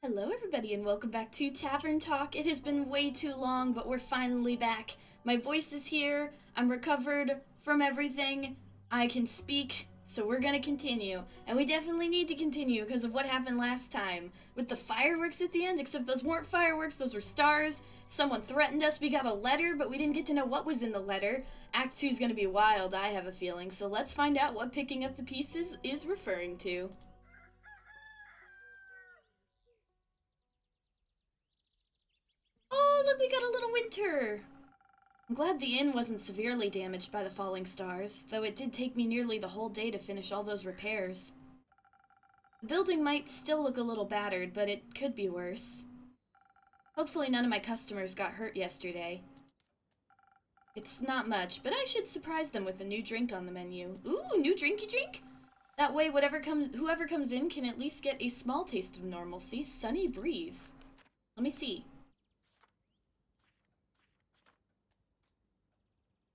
Hello everybody and welcome back to Tavern Talk. It has been way too long, but we're finally back. My voice is here, I'm recovered from everything, I can speak, so we're gonna continue. And we definitely need to continue because of what happened last time with the fireworks at the end, except those weren't fireworks, those were stars. Someone threatened us, we got a letter, but we didn't get to know what was in the letter. Act 2 is gonna be wild, I have a feeling, so let's find out what picking up the pieces is referring to. Oh, look, we got a little winter! I'm glad the inn wasn't severely damaged by the falling stars, though it did take me nearly the whole day to finish all those repairs. The building might still look a little battered, but it could be worse. Hopefully none of my customers got hurt yesterday. It's not much, but I should surprise them with a new drink on the menu. Ooh, new drinky drink? That way whoever comes in can at least get a small taste of normalcy. Sunny breeze. Let me see.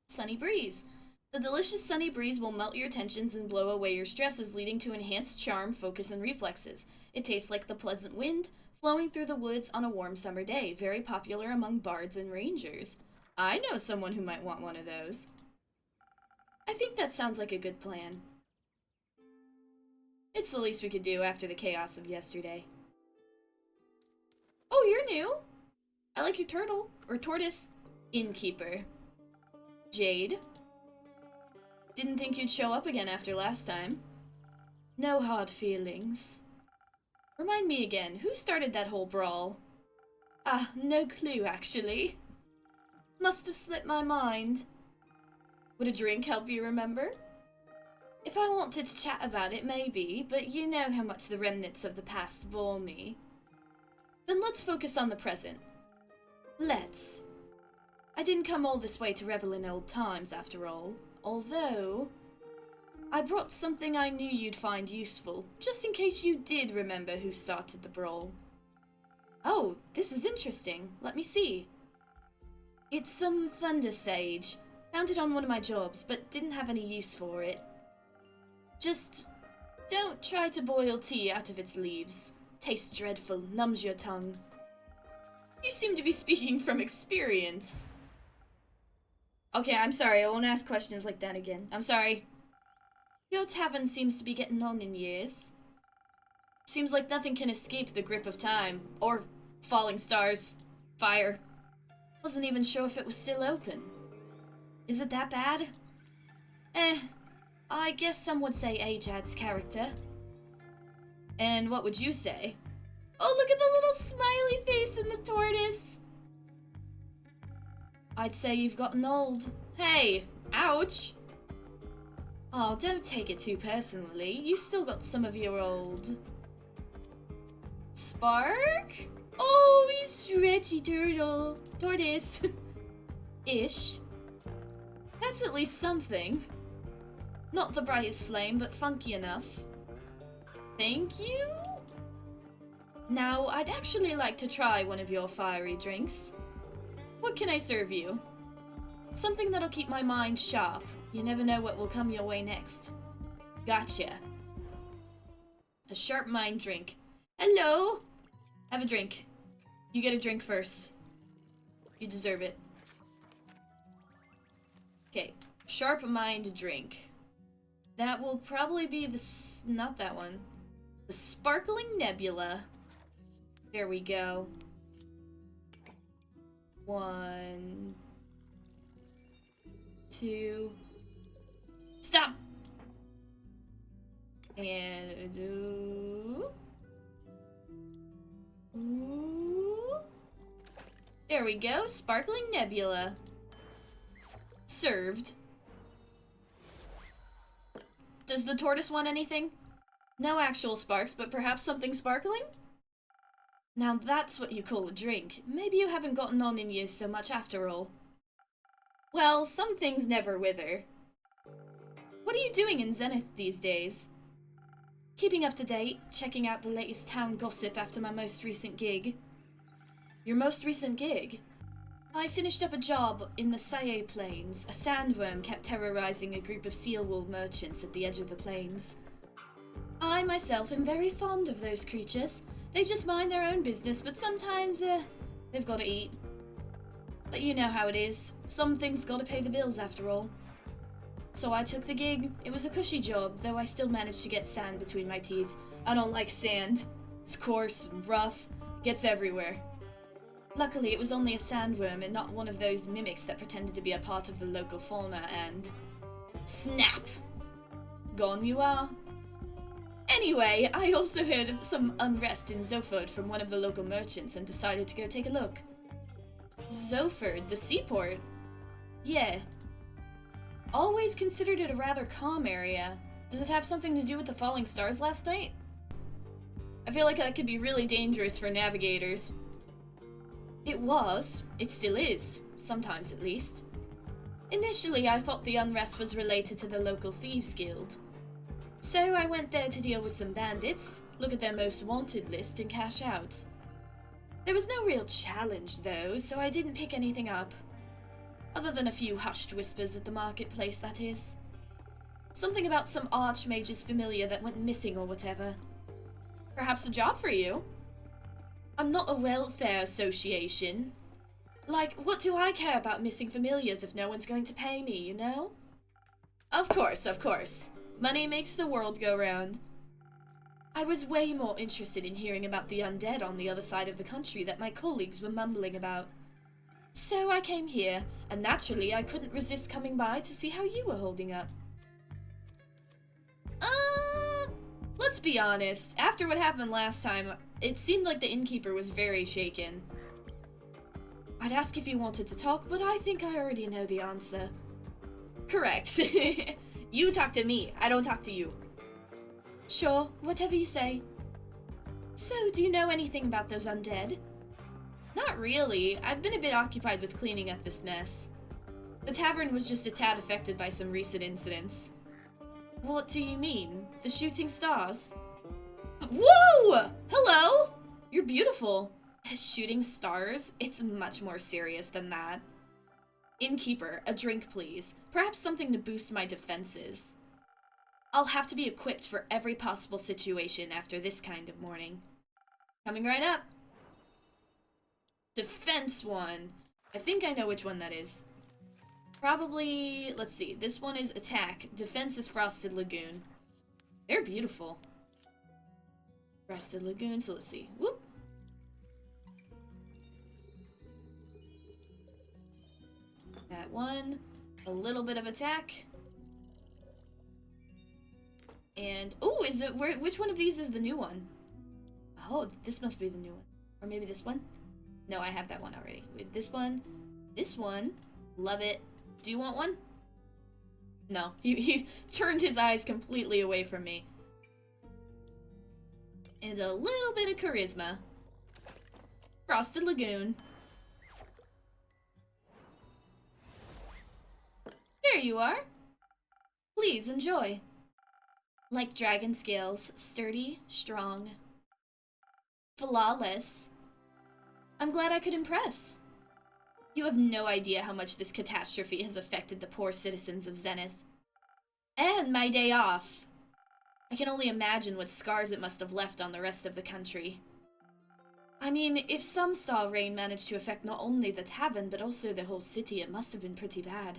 Sunny breeze. The delicious sunny breeze will melt your tensions and blow away your stresses, leading to enhanced charm, focus, and reflexes. It tastes like the pleasant wind flowing through the woods on a warm summer day, very popular among bards and rangers. I know someone who might want one of those. I think that sounds like a good plan. It's the least we could do after the chaos of yesterday. Oh, you're new. I like your turtle, or tortoise. Innkeeper. Jade. Didn't think you'd show up again after last time. No hard feelings. Remind me again, who started that whole brawl? Ah, no clue, actually. Must have slipped my mind. Would a drink help you remember? If I wanted to chat about it, maybe, but you know how much the remnants of the past bore me. Then let's focus on the present. Let's. I didn't come all this way to revel in old times, after all. Although, I brought something I knew you'd find useful, just in case you did remember who started the brawl. Oh, this is interesting. Let me see. It's some thunder sage. Found it on one of my jobs, but didn't have any use for it. Just don't try to boil tea out of its leaves. Tastes dreadful, numbs your tongue. You seem to be speaking from experience. Okay, I'm sorry, I won't ask questions like that again. I'm sorry. Your tavern seems to be getting on in years. Seems like nothing can escape the grip of time. Or falling stars. Fire. Wasn't even sure if it was still open. Is it that bad? I guess some would say age adds character. And what would you say? Oh, look at the little smiley face in the tortoise! I'd say you've gotten old. Hey! Ouch! Oh, don't take it too personally. You've still got some of your old... Spark? Oh, you stretchy turtle. Tortoise. Ish. That's at least something. Not the brightest flame, but funky enough. Thank you? Now, I'd actually like to try one of your fiery drinks. What can I serve you? Something that'll keep my mind sharp. You never know what will come your way next. Gotcha. A sharp mind drink. Hello! Have a drink. You get a drink first. You deserve it. Okay, sharp mind drink. That will probably be not that one. The Sparkling Nebula. There we go. 1, 2. Stop! And ooh. There we go, Sparkling Nebula. Served. Does the tortoise want anything? No actual sparks, but perhaps something sparkling? Now that's what you call a drink. Maybe you haven't gotten on in years so much after all. Well, some things never wither. What are you doing in Zenith these days? Keeping up to date, checking out the latest town gossip after my most recent gig. Your most recent gig? I finished up a job in the Saye Plains. A sandworm kept terrorizing a group of seal wool merchants at the edge of the plains. I myself am very fond of those creatures. They just mind their own business, but sometimes, they've gotta eat. But you know how it is. Some things gotta pay the bills after all. So I took the gig. It was a cushy job, though I still managed to get sand between my teeth. I don't like sand. It's coarse and rough. Gets everywhere. Luckily, it was only a sandworm and not one of those mimics that pretended to be a part of the local fauna and... snap! Gone you are. Anyway, I also heard of some unrest in Zoford from one of the local merchants and decided to go take a look. Zoford, the seaport? Yeah. Always considered it a rather calm area. Does it have something to do with the falling stars last night? I feel like that could be really dangerous for navigators. It was. It still is. Sometimes, at least. Initially, I thought the unrest was related to the local thieves guild. So I went there to deal with some bandits, look at their most wanted list, and cash out. There was no real challenge, though, so I didn't pick anything up. Other than a few hushed whispers at the marketplace, that is. Something about some archmage's familiar that went missing or whatever. Perhaps a job for you? I'm not a welfare association. Like, what do I care about missing familiars if no one's going to pay me, you know? Of course, of course. Money makes the world go round. I was way more interested in hearing about the undead on the other side of the country that my colleagues were mumbling about. So I came here, and naturally I couldn't resist coming by to see how you were holding up. Let's be honest, after what happened last time, it seemed like the innkeeper was very shaken. I'd ask if you wanted to talk, but I think I already know the answer. Correct. You talk to me, I don't talk to you. Sure, whatever you say. So, do you know anything about those undead? Not really. I've been a bit occupied with cleaning up this mess. The tavern was just a tad affected by some recent incidents. What do you mean? The shooting stars? Whoa! Hello? You're beautiful. Shooting stars? It's much more serious than that. Innkeeper, a drink please. Perhaps something to boost my defenses. I'll have to be equipped for every possible situation after this kind of morning. Coming right up. Defense one. I think I know which one that is. Probably, let's see, this one is attack. Defense is Frosted Lagoon. They're beautiful. Frosted Lagoon, so let's see. Whoop. That one. A little bit of attack. And, oh, is it, which one of these is the new one? Oh, this must be the new one. Or maybe this one? No, I have that one already. Wait, this one. Love it. Do you want one? No, he turned his eyes completely away from me. And a little bit of charisma. Frosted Lagoon. There you are. Please enjoy. Like dragon scales, sturdy, strong. Flawless. I'm glad I could impress. You have no idea how much this catastrophe has affected the poor citizens of Zenith. And my day off. I can only imagine what scars it must have left on the rest of the country. I mean, if some star rain managed to affect not only the tavern, but also the whole city, it must have been pretty bad.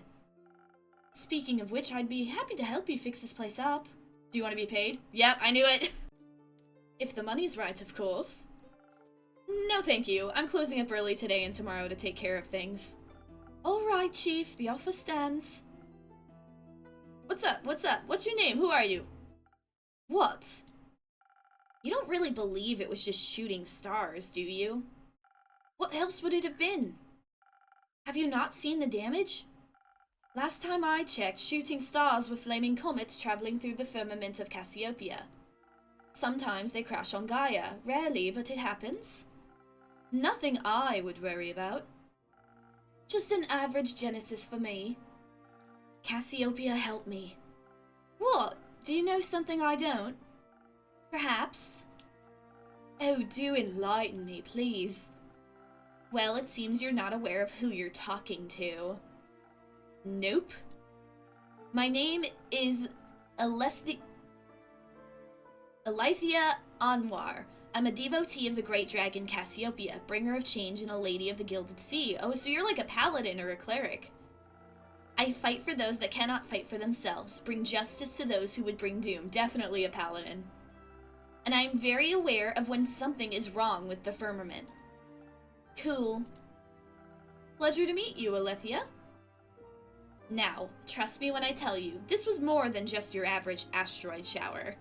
Speaking of which, I'd be happy to help you fix this place up. Do you want to be paid? Yep, I knew it. If the money's right, of course. No thank you. I'm closing up early today and tomorrow to take care of things. Alright, Chief. The offer stands. What's up? What's up? What's your name? Who are you? What? You don't really believe it was just shooting stars, do you? What else would it have been? Have you not seen the damage? Last time I checked, shooting stars were flaming comets traveling through the firmament of Cassiopeia. Sometimes they crash on Gaia. Rarely, but it happens. Nothing I would worry about. Just an average Genesis for me. Cassiopeia, help me. What? Do you know something I don't? Perhaps. Oh, do enlighten me, please. Well, it seems you're not aware of who you're talking to. Nope. My name is Alethea Anwar. I'm a devotee of the great dragon Cassiopeia, bringer of change and a lady of the gilded sea. Oh, so you're like a paladin or a cleric. I fight for those that cannot fight for themselves, bring justice to those who would bring doom. Definitely a paladin. And I am very aware of when something is wrong with the firmament. Cool. Pleasure to meet you, Alethea. Now, trust me when I tell you, this was more than just your average asteroid shower.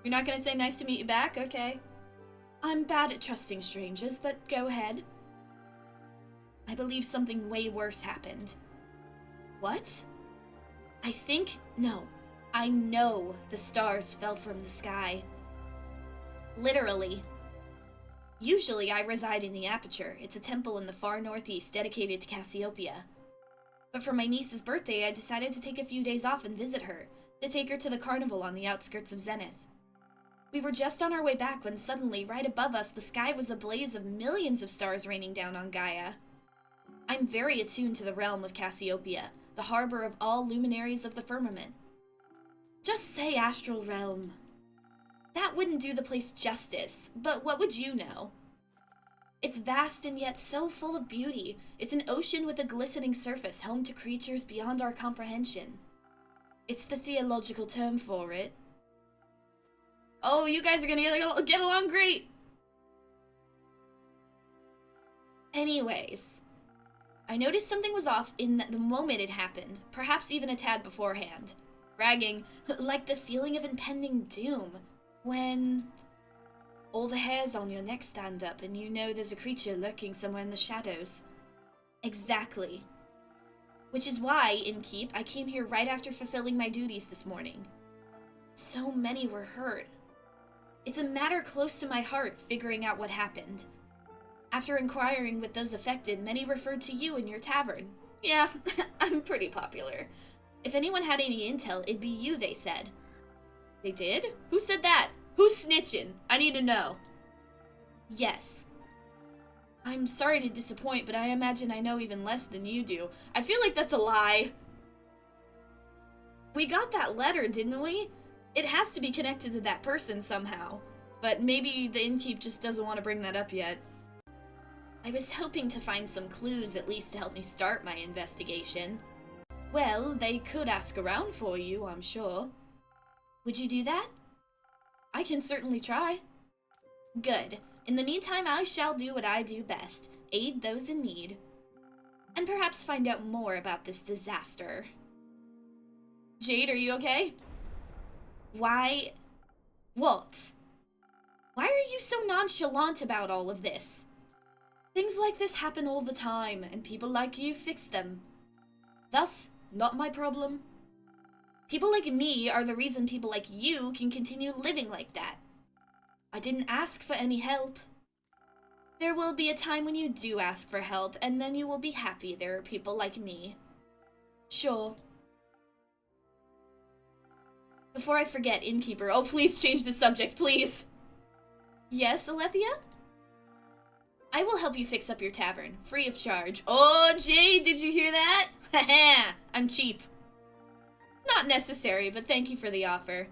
You're not gonna say nice to meet you back? Okay. I'm bad at trusting strangers, but go ahead. I believe something way worse happened. What? I know the stars fell from the sky. Literally. Usually I reside in the Aperture. It's a temple in the far northeast dedicated to Cassiopeia. But for my niece's birthday, I decided to take a few days off and visit her, to take her to the carnival on the outskirts of Zenith. We were just on our way back when suddenly, right above us, the sky was ablaze of millions of stars raining down on Gaia. I'm very attuned to the realm of Cassiopeia, the harbor of all luminaries of the firmament. Just say astral realm. That wouldn't do the place justice, but what would you know? It's vast and yet so full of beauty. It's an ocean with a glistening surface, home to creatures beyond our comprehension. It's the theological term for it. Oh, you guys are gonna get along great! Anyways, I noticed something was off in the moment it happened, perhaps even a tad beforehand. Bragging, like the feeling of impending doom, when all the hairs on your neck stand up and you know there's a creature lurking somewhere in the shadows. Exactly. Which is why, in Keep, I came here right after fulfilling my duties this morning. So many were hurt. It's a matter close to my heart, figuring out what happened. After inquiring with those affected, many referred to you and your tavern. Yeah, I'm pretty popular. If anyone had any intel, it'd be you, they said. They did? Who said that? Who's snitching? I need to know. Yes. I'm sorry to disappoint, but I imagine I know even less than you do. I feel like that's a lie. We got that letter, didn't we? It has to be connected to that person somehow. But maybe the innkeep just doesn't want to bring that up yet. I was hoping to find some clues at least to help me start my investigation. Well, they could ask around for you, I'm sure. Would you do that? I can certainly try. Good. In the meantime, I shall do what I do best. Aid those in need. And perhaps find out more about this disaster. Jade, are you okay? Why? What? Why are you so nonchalant about all of this? Things like this happen all the time, and people like you fix them. Thus, not my problem. People like me are the reason people like you can continue living like that. I didn't ask for any help. There will be a time when you do ask for help, and then you will be happy there are people like me. Sure. Before I forget, innkeeper, oh please change the subject, please. Yes, Alethea? I will help you fix up your tavern, free of charge. Oh, Jade, did you hear that? Haha, I'm cheap. Not necessary, but thank you for the offer.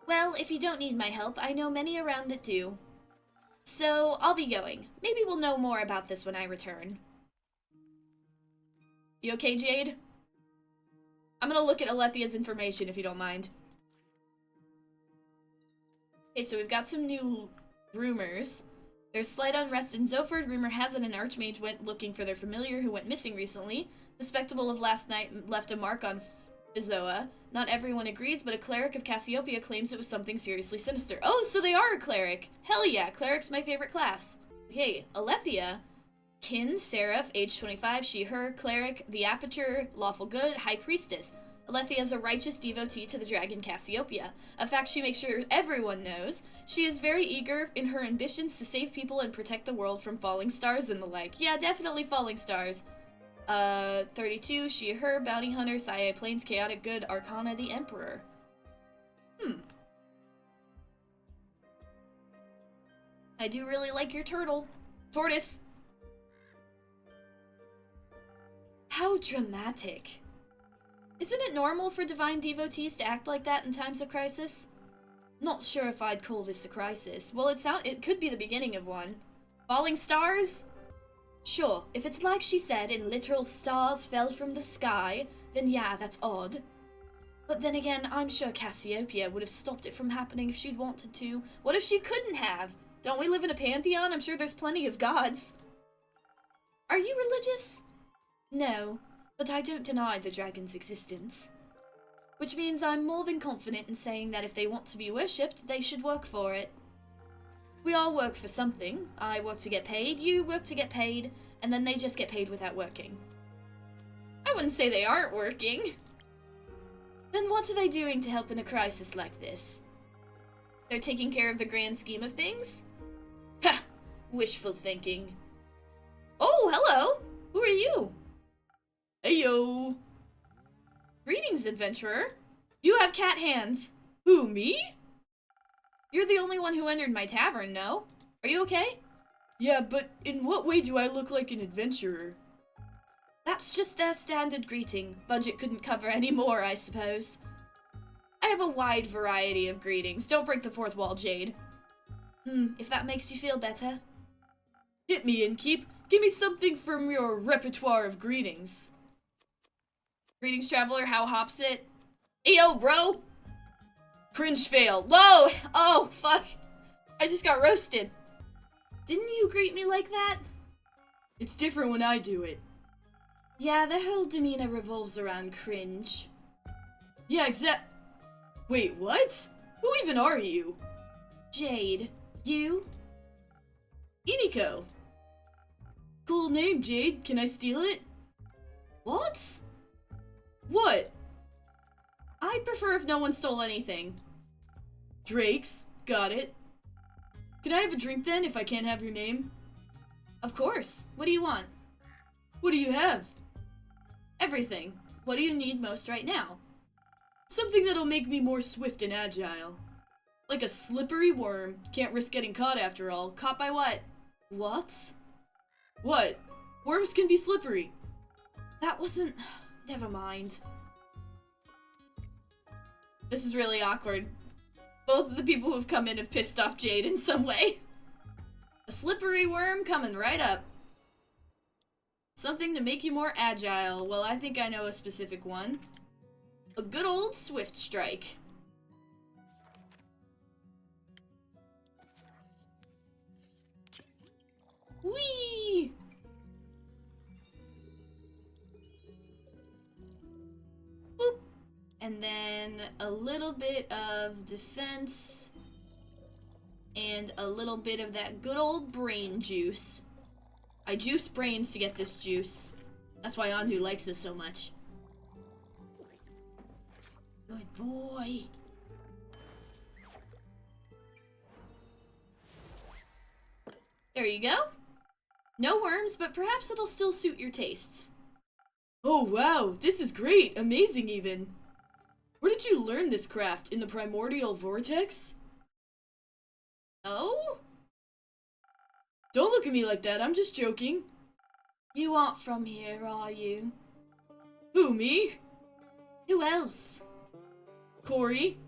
Well, if you don't need my help, I know many around that do. So, I'll be going. Maybe we'll know more about this when I return. You okay, Jade? I'm gonna look at Alethea's information if you don't mind. Okay, so we've got some new rumors. There's slight unrest in Zoford. Rumor has it an archmage went looking for their familiar who went missing recently. The spectacle of last night left a mark on Fizoa. Not everyone agrees, but a cleric of Cassiopeia claims it was something seriously sinister. Oh, so they are a cleric! Hell yeah, cleric's my favorite class. Okay, Alethea. Kin, Seraph, age 25, she, her, cleric, the Aperture, lawful good, high priestess. Alethea is a righteous devotee to the dragon Cassiopeia, a fact she makes sure everyone knows. She is very eager in her ambitions to save people and protect the world from falling stars and the like. Yeah, definitely falling stars. 32, she, her, bounty hunter, Saya Plains, chaotic good, Arcana, the Emperor. I do really like your turtle. Tortoise. How dramatic. Isn't it normal for divine devotees to act like that in times of crisis? Not sure if I'd call this a crisis. Well, it could be the beginning of one. Falling stars? Sure, if it's like she said and literal stars fell from the sky, then yeah, that's odd. But then again, I'm sure Cassiopeia would have stopped it from happening if she'd wanted to. What if she couldn't have? Don't we live in a pantheon? I'm sure there's plenty of gods. Are you religious? No, but I don't deny the dragon's existence. Which means I'm more than confident in saying that if they want to be worshipped, they should work for it. We all work for something. I work to get paid, you work to get paid, and then they just get paid without working. I wouldn't say they aren't working. Then what are they doing to help in a crisis like this? They're taking care of the grand scheme of things? Ha! Wishful thinking. Oh, hello! Who are you? Heyo! Greetings, adventurer. You have cat hands. Who, me? You're the only one who entered my tavern, no? Are you okay? Yeah, but in what way do I look like an adventurer? That's just their standard greeting. Budget couldn't cover any more, I suppose. I have a wide variety of greetings. Don't break the fourth wall, Jade. If that makes you feel better. Hit me, Innkeep. Give me something from your repertoire of greetings. Greetings, traveler. How hops it? Ayo, bro! Cringe fail. Whoa! Oh, fuck. I just got roasted. Didn't you greet me like that? It's different when I do it. Yeah, the whole demeanor revolves around cringe. Yeah, Wait, what? Who even are you? Jade. You? Iniko. Cool name, Jade. Can I steal it? What? What? I'd prefer if no one stole anything. Drake's. Got it. Can I have a drink then, if I can't have your name? Of course. What do you want? What do you have? Everything. What do you need most right now? Something that'll make me more swift and agile. Like a slippery worm. Can't risk getting caught after all. Caught by what? What? What? Worms can be slippery. That wasn't... Never mind. This is really awkward. Both of the people who've come in have pissed off Jade in some way. A slippery worm coming right up. Something to make you more agile. Well, I think I know a specific one. A good old swift strike. Whee! Boop. And then a little bit of defense. And a little bit of that good old brain juice. I juice brains to get this juice. That's why Andu likes this so much. Good boy. There you go. No worms, but perhaps it'll still suit your tastes. Oh wow, this is great. Amazing even. Where did you learn this craft? In the primordial vortex? Oh? Don't look at me like that, I'm just joking. You aren't from here, are you? Who, me? Who else? Corey?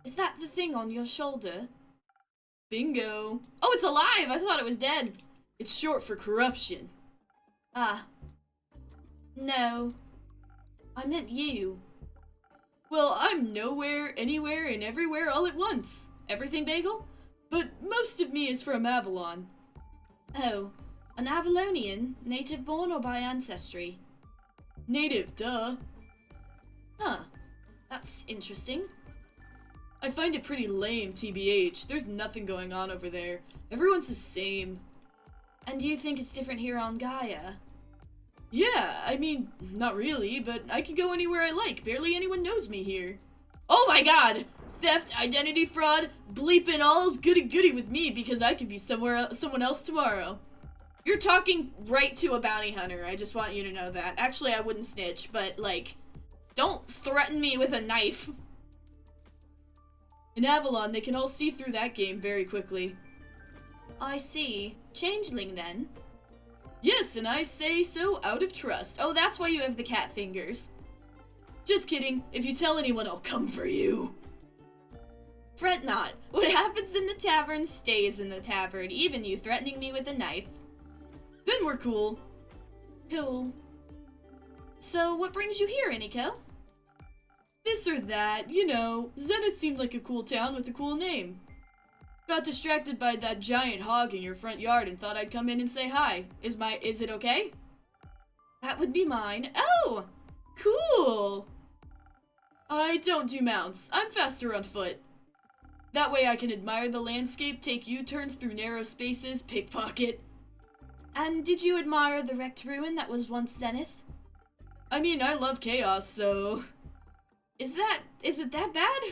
Is that the thing on your shoulder? Bingo. Oh, it's alive! I thought it was dead. It's short for corruption. Ah. No. I meant you. Well, I'm nowhere, anywhere, and everywhere all at once. Everything, Bagel? But most of me is from Avalon. Oh, an Avalonian, native born or by ancestry? Native, duh. Huh, that's interesting. I find it pretty lame, TBH. There's nothing going on over there. Everyone's the same. And you think it's different here on Gaia? Yeah, I mean, not really, but I can go anywhere I like. Barely anyone knows me here. Oh my god! Theft, identity fraud, bleeping all's goody-goody with me because I could be someone else tomorrow. You're talking right to a bounty hunter, I just want you to know that. Actually, I wouldn't snitch, but, like, don't threaten me with a knife. In Avalon, they can all see through that game very quickly. I see. Changeling, then? Yes, and I say so out of trust. Oh, that's why you have the cat fingers. Just kidding. If you tell anyone, I'll come for you. Fret not. What happens in the tavern stays in the tavern, even you threatening me with a knife. Then we're cool. Cool. So, what brings you here, Iniko? This or that, you know, Zenith seemed like a cool town with a cool name. Got distracted by that giant hog in your front yard and thought I'd come in and say hi. Is it okay? That would be mine. Oh! Cool! I don't do mounts. I'm faster on foot. That way I can admire the landscape, take U-turns through narrow spaces, pickpocket. And did you admire the wrecked ruin that was once Zenith? I mean, I love chaos, so... Is it that bad?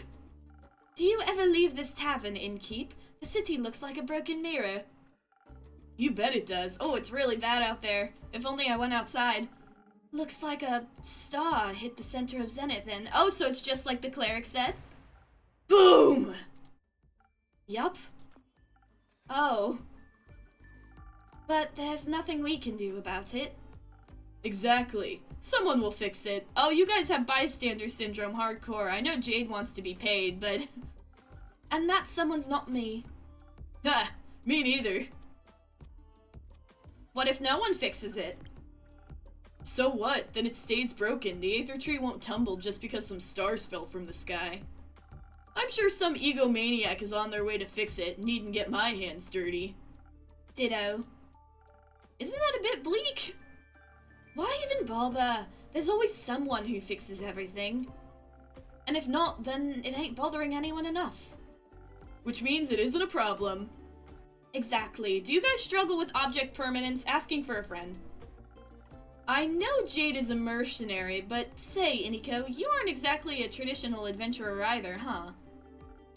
Do you ever leave this tavern, Innkeep? The city looks like a broken mirror. You bet it does. Oh, it's really bad out there. If only I went outside. Looks like a star hit the center of Zenith and... Oh, so it's just like the cleric said? Boom! Yup. Oh. But there's nothing we can do about it. Exactly. Someone will fix it. Oh, you guys have bystander syndrome hardcore. I know Jade wants to be paid, but... And that someone's not me. Ha! Me neither. What if no one fixes it? So what? Then it stays broken. The Aether Tree won't tumble just because some stars fell from the sky. I'm sure some egomaniac is on their way to fix it. Needn't get my hands dirty. Ditto. Isn't that a bit bleak? Why even bother? There's always someone who fixes everything. And if not, then it ain't bothering anyone enough. Which means it isn't a problem. Exactly. Do you guys struggle with object permanence? Asking for a friend. I know Jade is a mercenary, but say, Iniko, you aren't exactly a traditional adventurer either, huh?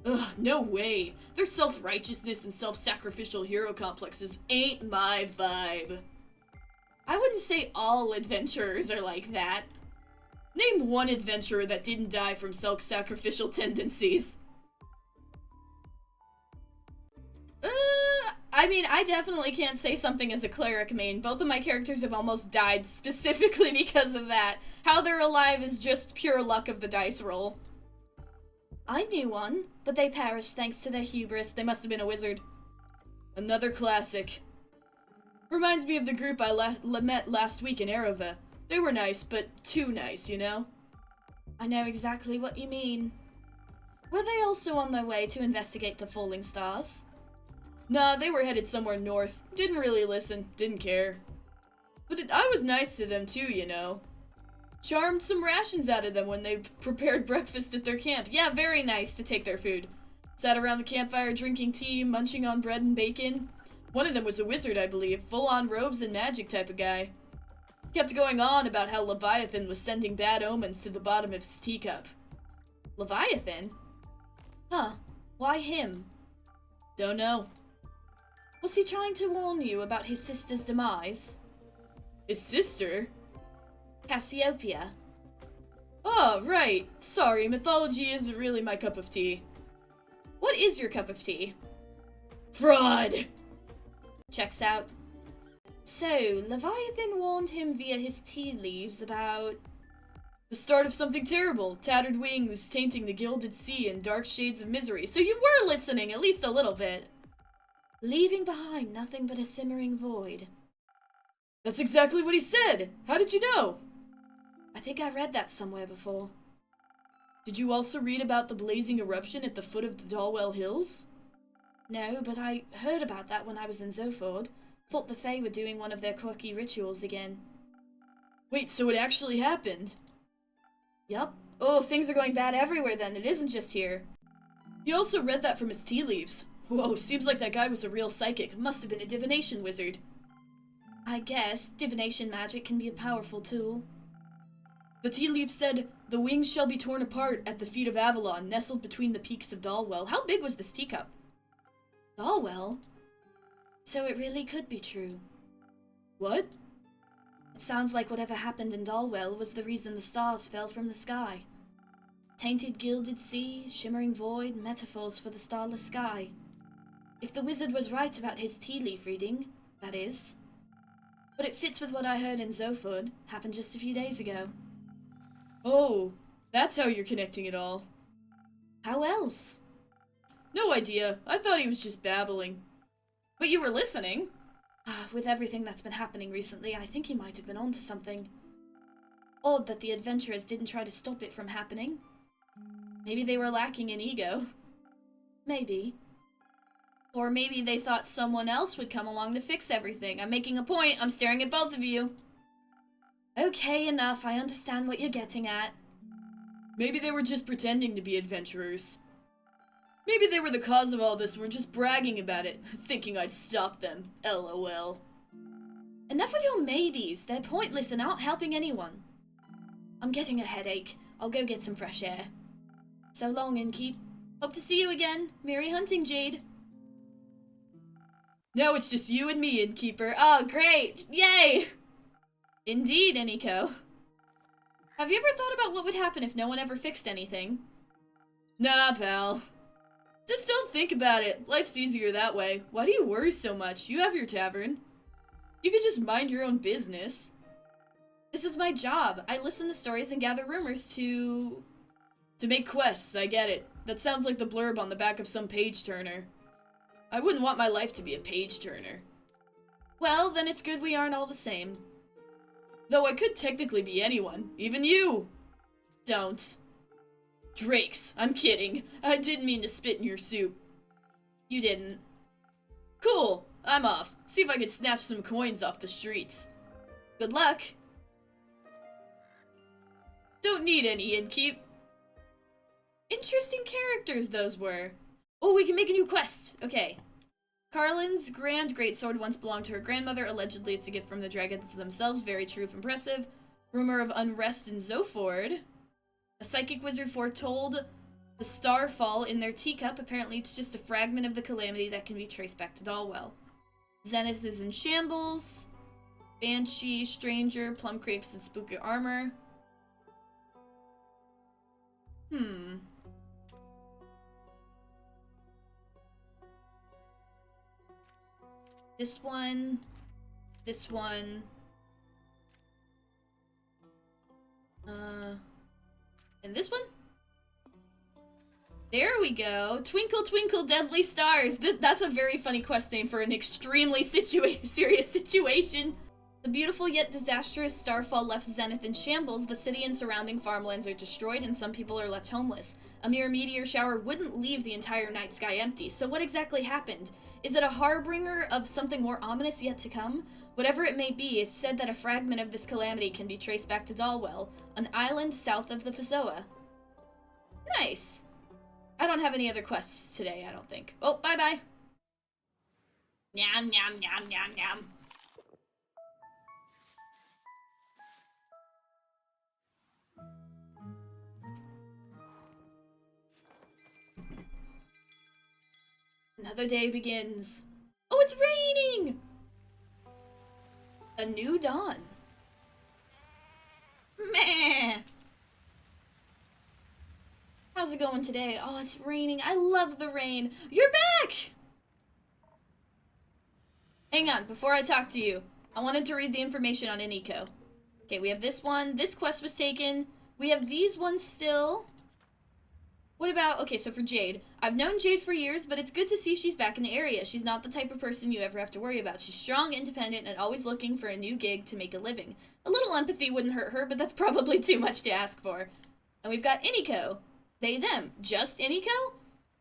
Ugh, no way. Their self-righteousness and self-sacrificial hero complexes ain't my vibe. I wouldn't say all adventurers are like that. Name one adventurer that didn't die from self-sacrificial tendencies. I mean, I definitely can't say something as a cleric main. Both of my characters have almost died specifically because of that. How they're alive is just pure luck of the dice roll. I knew one, but they perished thanks to their hubris. They must have been a wizard. Another classic. Reminds me of the group I met last week in Erova. They were nice, but too nice, you know? I know exactly what you mean. Were they also on their way to investigate the falling stars? Nah, they were headed somewhere north. Didn't really listen, didn't care. But I was nice to them too, you know? Charmed some rations out of them when they prepared breakfast at their camp. Yeah, very nice to take their food. Sat around the campfire drinking tea, munching on bread and bacon. One of them was a wizard, I believe, full-on robes and magic type of guy. Kept going on about how Leviathan was sending bad omens to the bottom of his teacup. Leviathan? Huh. Why him? Don't know. Was he trying to warn you about his sister's demise? His sister? Cassiopeia. Oh, right. Sorry, mythology isn't really my cup of tea. What is your cup of tea? Fraud! Checks out. So, Leviathan warned him via his tea leaves about... The start of something terrible. Tattered wings, tainting the gilded sea, and dark shades of misery. So you were listening, at least a little bit. Leaving behind nothing but a simmering void. That's exactly what he said! How did you know? I think I read that somewhere before. Did you also read about the blazing eruption at the foot of the Dalwell Hills? No, but I heard about that when I was in Zoford. Thought the Fae were doing one of their quirky rituals again. Wait, so it actually happened? Yup. Oh, things are going bad everywhere then, it isn't just here. He also read that from his tea leaves. Whoa, seems like that guy was a real psychic. Must have been a divination wizard. I guess divination magic can be a powerful tool. The tea leaf said, "The wings shall be torn apart at the feet of Avalon, nestled between the peaks of Dalwell." How big was this teacup? Dalwell? So it really could be true. What? It sounds like whatever happened in Dalwell was the reason the stars fell from the sky. Tainted gilded sea, shimmering void, metaphors for the starless sky. If the wizard was right about his tea leaf reading, that is. But it fits with what I heard in Zoford, happened just a few days ago. Oh, that's how you're connecting it all. How else? No idea. I thought he was just babbling. But you were listening. With everything that's been happening recently, I think he might have been onto something. Odd that the adventurers didn't try to stop it from happening. Maybe they were lacking in ego. Maybe. Or maybe they thought someone else would come along to fix everything. I'm making a point. I'm staring at both of you. Okay, enough. I understand what you're getting at. Maybe they were just pretending to be adventurers. Maybe they were the cause of all this and were just bragging about it, thinking I'd stop them. LOL. Enough with your maybes. They're pointless and aren't helping anyone. I'm getting a headache. I'll go get some fresh air. So long, Innkeep. Hope to see you again. Merry hunting, Jade. Now it's just you and me, Innkeeper. Oh, great! Yay! Indeed, Iniko. Have you ever thought about what would happen if no one ever fixed anything? Nah, pal. Just don't think about it. Life's easier that way. Why do you worry so much? You have your tavern. You could just mind your own business. This is my job. I listen to stories and gather rumors to make quests, I get it. That sounds like the blurb on the back of some page-turner. I wouldn't want my life to be a page-turner. Well, then it's good we aren't all the same. Though I could technically be anyone. Even you! Don't. Drakes, I'm kidding. I didn't mean to spit in your soup. You didn't. Cool, I'm off. See if I can snatch some coins off the streets. Good luck. Don't need any, Innkeep. Interesting characters those were. Oh, we can make a new quest. Okay. Carlin's grand greatsword once belonged to her grandmother. Allegedly, it's a gift from the dragons themselves. Very true, impressive. Rumor of unrest in Zoford. A psychic wizard foretold the starfall in their teacup. Apparently, it's just a fragment of the calamity that can be traced back to Dalwell. Zenith is in shambles. Banshee, stranger, plum crepes, and spooky armor. This one. This one. And this one? There we go. Twinkle, twinkle, deadly stars. That's a very funny quest name for an extremely serious situation. The beautiful yet disastrous starfall left Zenith in shambles. The city and surrounding farmlands are destroyed, and some people are left homeless. A mere meteor shower wouldn't leave the entire night sky empty. So what exactly happened? Is it a harbinger of something more ominous yet to come? Whatever it may be, it's said that a fragment of this calamity can be traced back to Dalwell, an island south of the Fazoa. Nice. I don't have any other quests today, I don't think. Oh, bye-bye. Nyam, nyam, nyam, nyam, nyam. Another day begins. Oh, it's raining! A new dawn. Meh. How's it going today? Oh, it's raining. I love the rain. You're back! Hang on, before I talk to you, I wanted to read the information on Iniko. Okay, we have this one. This quest was taken. We have these ones still. What about, okay, so for Jade. I've known Jade for years, but it's good to see she's back in the area. She's not the type of person you ever have to worry about. She's strong, independent, and always looking for a new gig to make a living. A little empathy wouldn't hurt her, but that's probably too much to ask for. And we've got Iniko. They, them. Just Iniko?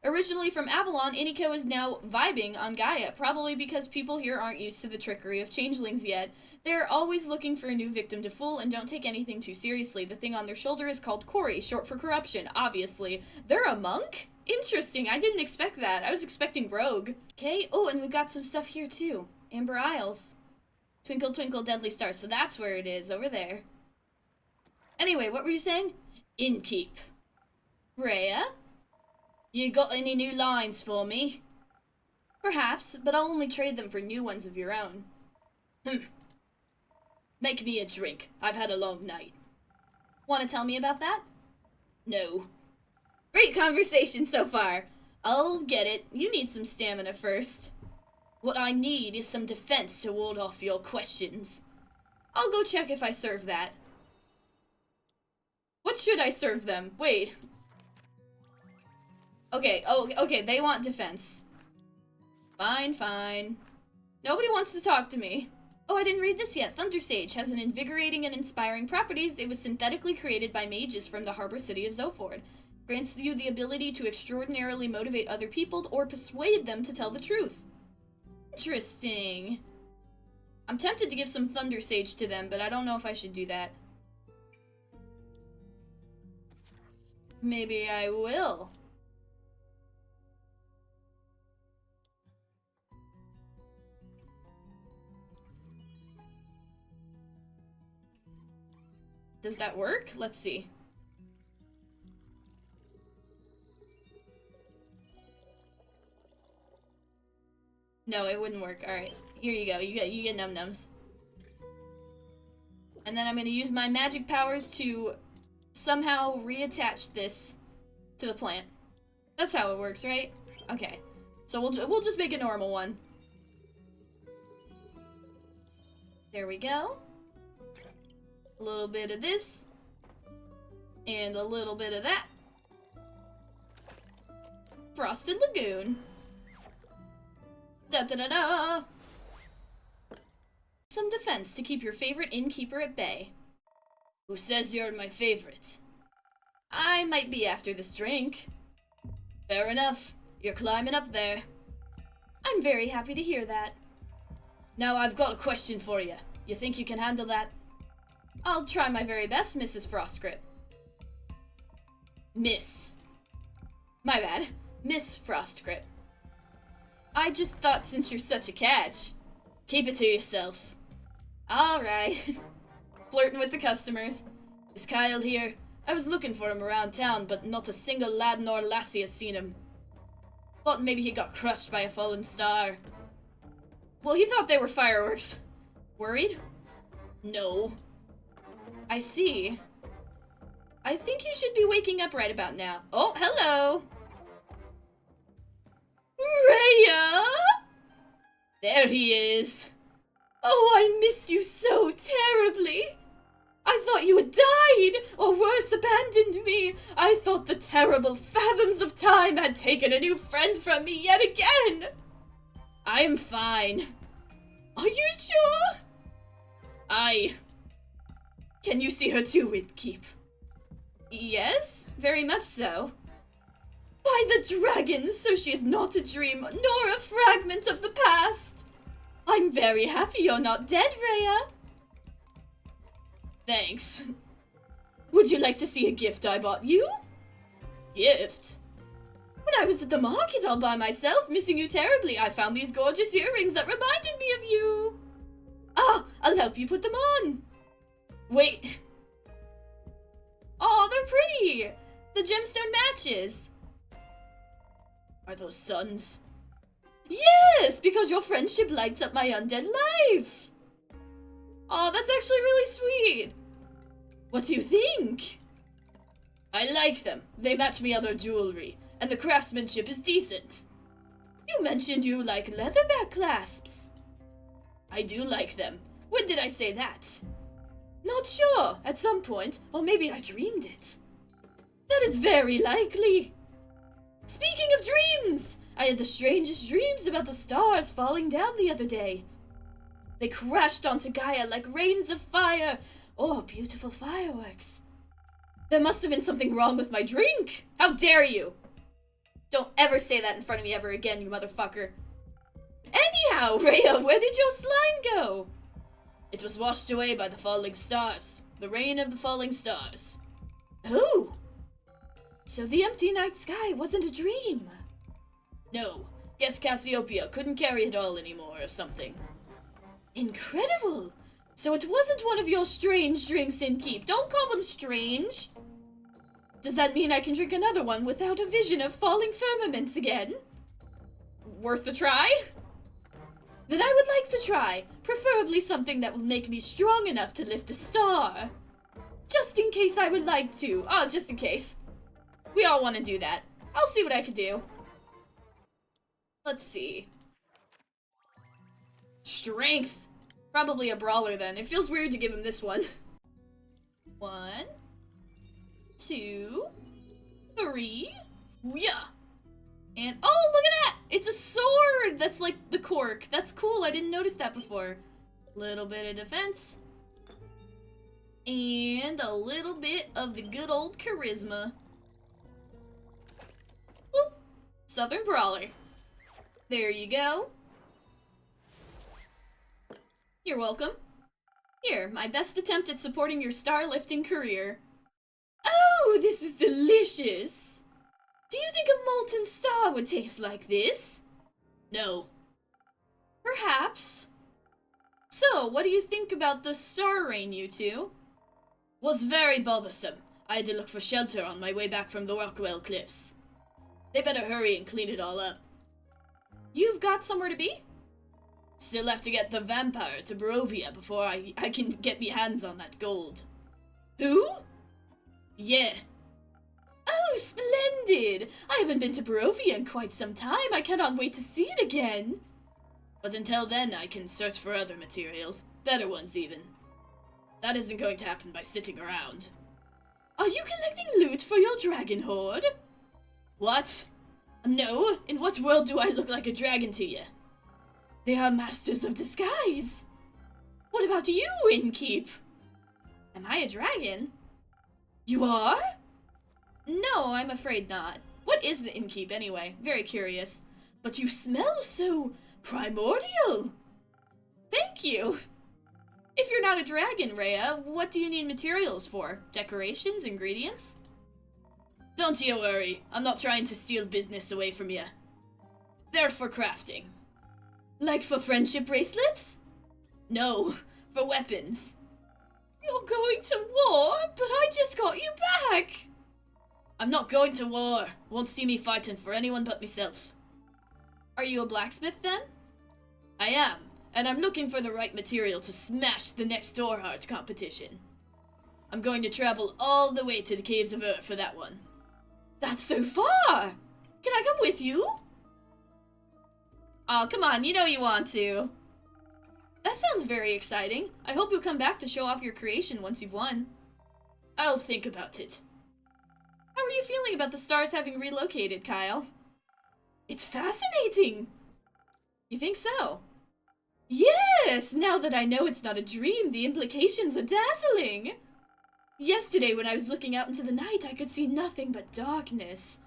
Originally from Avalon, Iniko is now vibing on Gaia, probably because people here aren't used to the trickery of changelings yet. They're always looking for a new victim to fool and don't take anything too seriously. The thing on their shoulder is called Cory, short for corruption, obviously. They're a monk? Interesting, I didn't expect that. I was expecting rogue. Okay, oh, and we've got some stuff here too. Amber Isles. Twinkle, twinkle, deadly stars, so that's where it is, over there. Anyway, what were you saying? Innkeep. Rhea? You got any new lines for me? Perhaps, but I'll only trade them for new ones of your own. Make me a drink. I've had a long night. Want to tell me about that? No. Great conversation so far. I'll get it. You need some stamina first. What I need is some defense to ward off your questions. I'll go check if I serve that. What should I serve them? Wait. Okay, oh, okay, they want defense. Fine, fine. Nobody wants to talk to me. Oh, I didn't read this yet. Thunder Sage has an invigorating and inspiring properties. It was synthetically created by mages from the harbor city of Zoford. Grants you the ability to extraordinarily motivate other people or persuade them to tell the truth. Interesting. I'm tempted to give some Thunder Sage to them, but I don't know if I should do that. Maybe I will. Does that work? Let's see. No, it wouldn't work. Alright. Here you go. You get num-nums. And then I'm gonna use my magic powers to somehow reattach this to the plant. That's how it works, right? Okay. So we'll just make a normal one. There we go. A little bit of this. And a little bit of that. Frosted Lagoon. Da-da-da-da! Some defense to keep your favorite innkeeper at bay. Who says you're my favorite? I might be after this drink. Fair enough. You're climbing up there. I'm very happy to hear that. Now I've got a question for you. You think you can handle that? I'll try my very best, Mrs. Frostgrip. Miss. My bad. Miss Frostgrip. I just thought since you're such a catch, keep it to yourself. Alright. Flirting with the customers. Is Kyle here? I was looking for him around town, but not a single lad nor lassie has seen him. Thought maybe he got crushed by a fallen star. Well, he thought they were fireworks. Worried? No. I see. I think he should be waking up right about now. Oh, hello! Rhea! There he is. Oh, I missed you so terribly. I thought you had died, or worse, abandoned me. I thought the terrible fathoms of time had taken a new friend from me yet again. I am fine. Are you sure? Can you see her too, Windkeep? Yes, very much so. By the dragons, so she is not a dream, nor a fragment of the past. I'm very happy you're not dead, Rhea. Thanks. Would you like to see a gift I bought you? Gift? When I was at the market all by myself, missing you terribly, I found these gorgeous earrings that reminded me of you. Ah, I'll help you put them on. Wait. Oh, they're pretty. The gemstone matches. Are those suns? Yes, because your friendship lights up my undead life. Oh, that's actually really sweet. What do you think? I like them. They match me other jewelry, and the craftsmanship is decent. You mentioned you like leatherback clasps. I do like them. When did I say that? Not sure. At some point, or maybe I dreamed it. That is very likely. Speaking of dreams, I had the strangest dreams about the stars falling down the other day. They crashed onto Gaia like rains of fire. Oh, beautiful fireworks. There must have been something wrong with my drink. How dare you? Don't ever say that in front of me ever again, you motherfucker. Anyhow, Rhea, where did your slime go? It was washed away by the falling stars. The rain of the falling stars. Oh! So the empty night sky wasn't a dream. No. Guess Cassiopeia couldn't carry it all anymore or something. Incredible! So it wasn't one of your strange drinks, Innkeep. Don't call them strange. Does that mean I can drink another one without a vision of falling firmaments again? Worth a try? Then I would like to try. Preferably something that will make me strong enough to lift a star. Just in case I would like to. Oh, just in case. We all want to do that. I'll see what I can do. Let's see. Strength. Probably a brawler then. It feels weird to give him this one. 1, 2, 3. Yeah. And, oh, look at that! It's a sword! That's like the cork. That's cool, I didn't notice that before. Little bit of defense. And a little bit of the good old charisma. Whoop! Southern Brawler. There you go. You're welcome. Here, my best attempt at supporting your star-lifting career. Oh, this is delicious! Do you think a molten star would taste like this? No. Perhaps. So, what do you think about the star rain, you two? Was very bothersome. I had to look for shelter on my way back from the Rockwell Cliffs. They better hurry and clean it all up. You've got somewhere to be? Still have to get the vampire to Barovia before I can get me hands on that gold. Who? Yeah. Oh, splendid! I haven't been to Barovia in quite some time. I cannot wait to see it again. But until then, I can search for other materials. Better ones, even. That isn't going to happen by sitting around. Are you collecting loot for your dragon horde? What? No, in what world do I look like a dragon to you? They are masters of disguise. What about you, Innkeep? Am I a dragon? You are? No, I'm afraid not. What is the Innkeep, anyway? Very curious. But you smell so primordial. Thank you. If you're not a dragon, Rhea, what do you need materials for? Decorations, ingredients? Don't you worry. I'm not trying to steal business away from you. They're for crafting. Like for friendship bracelets? No, for weapons. You're going to war, but I just got you back. I'm not going to war. Won't see me fighting for anyone but myself. Are you a blacksmith then? I am, and I'm looking for the right material to smash the next door heart competition. I'm going to travel all the way to the Caves of Ur for that one. That's so far! Can I come with you? Oh, come on, you know you want to. That sounds very exciting. I hope you'll come back to show off your creation once you've won. I'll think about it. How are you feeling about the stars having relocated, Kyle? It's fascinating! You think so? Yes! Now that I know it's not a dream, the implications are dazzling! Yesterday, when I was looking out into the night, I could see nothing but darkness.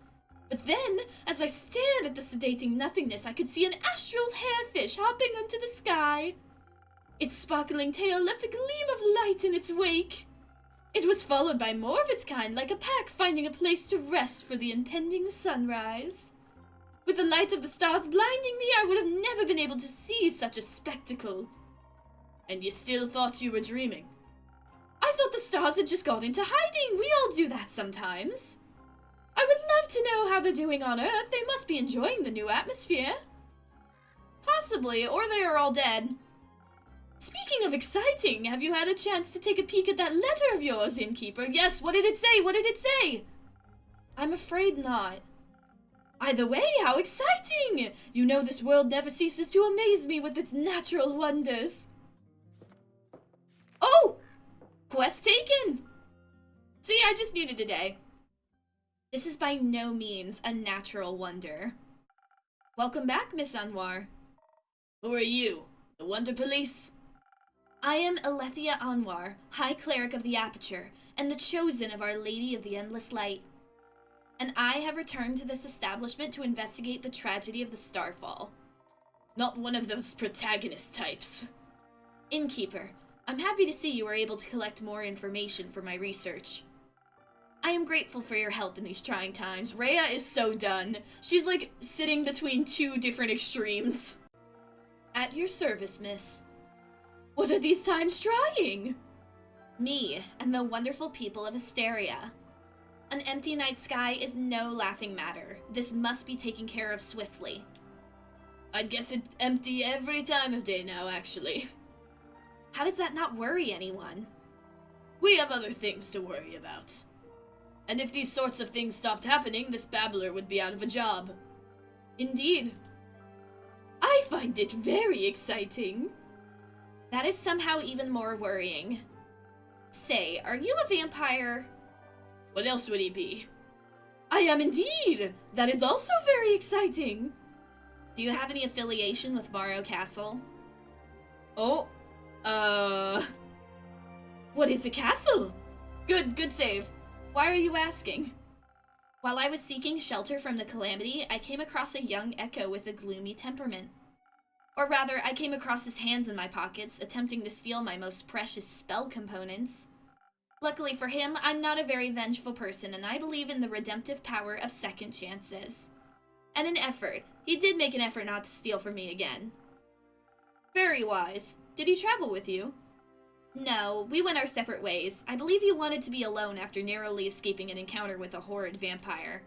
But then, as I stared at the sedating nothingness, I could see an astral hairfish hopping into the sky. Its sparkling tail left a gleam of light in its wake. It was followed by more of its kind, like a pack finding a place to rest for the impending sunrise. With the light of the stars blinding me, I would have never been able to see such a spectacle. And you still thought you were dreaming? I thought the stars had just gone into hiding. We all do that sometimes. I would love to know how they're doing on Earth. They must be enjoying the new atmosphere. Possibly, or they are all dead. Speaking of exciting, have you had a chance to take a peek at that letter of yours, Innkeeper? Yes, what did it say? What did it say? I'm afraid not. Either way, how exciting! You know this world never ceases to amaze me with its natural wonders. Oh! Quest taken! See, I just needed a day. This is by no means a natural wonder. Welcome back, Miss Anwar. Who are you? The Wonder Police? I am Alethea Anwar, High Cleric of the Aperture, and the chosen of Our Lady of the Endless Light. And I have returned to this establishment to investigate the tragedy of the Starfall. Not one of those protagonist types. Innkeeper, I'm happy to see you were able to collect more information for my research. I am grateful for your help in these trying times. Rhea is so done. She's like sitting between two different extremes. At your service, miss. What are these times trying? Me and the wonderful people of Asteria. An empty night sky is no laughing matter. This must be taken care of swiftly. I'd guess it's empty every time of day now, actually. How does that not worry anyone? We have other things to worry about. And if these sorts of things stopped happening, this babbler would be out of a job. Indeed. I find it very exciting. That is somehow even more worrying. Say, are you a vampire? What else would he be? I am indeed! That is also very exciting! Do you have any affiliation with Morrow Castle? Oh, what is a castle? Good save. Why are you asking? While I was seeking shelter from the calamity, I came across a young echo with a gloomy temperament. Or rather, I came across his hands in my pockets, attempting to steal my most precious spell components. Luckily for him, I'm not a very vengeful person, and I believe in the redemptive power of second chances. And an effort. He did make an effort not to steal from me again. Very wise. Did he travel with you? No, we went our separate ways. I believe he wanted to be alone after narrowly escaping an encounter with a horrid vampire.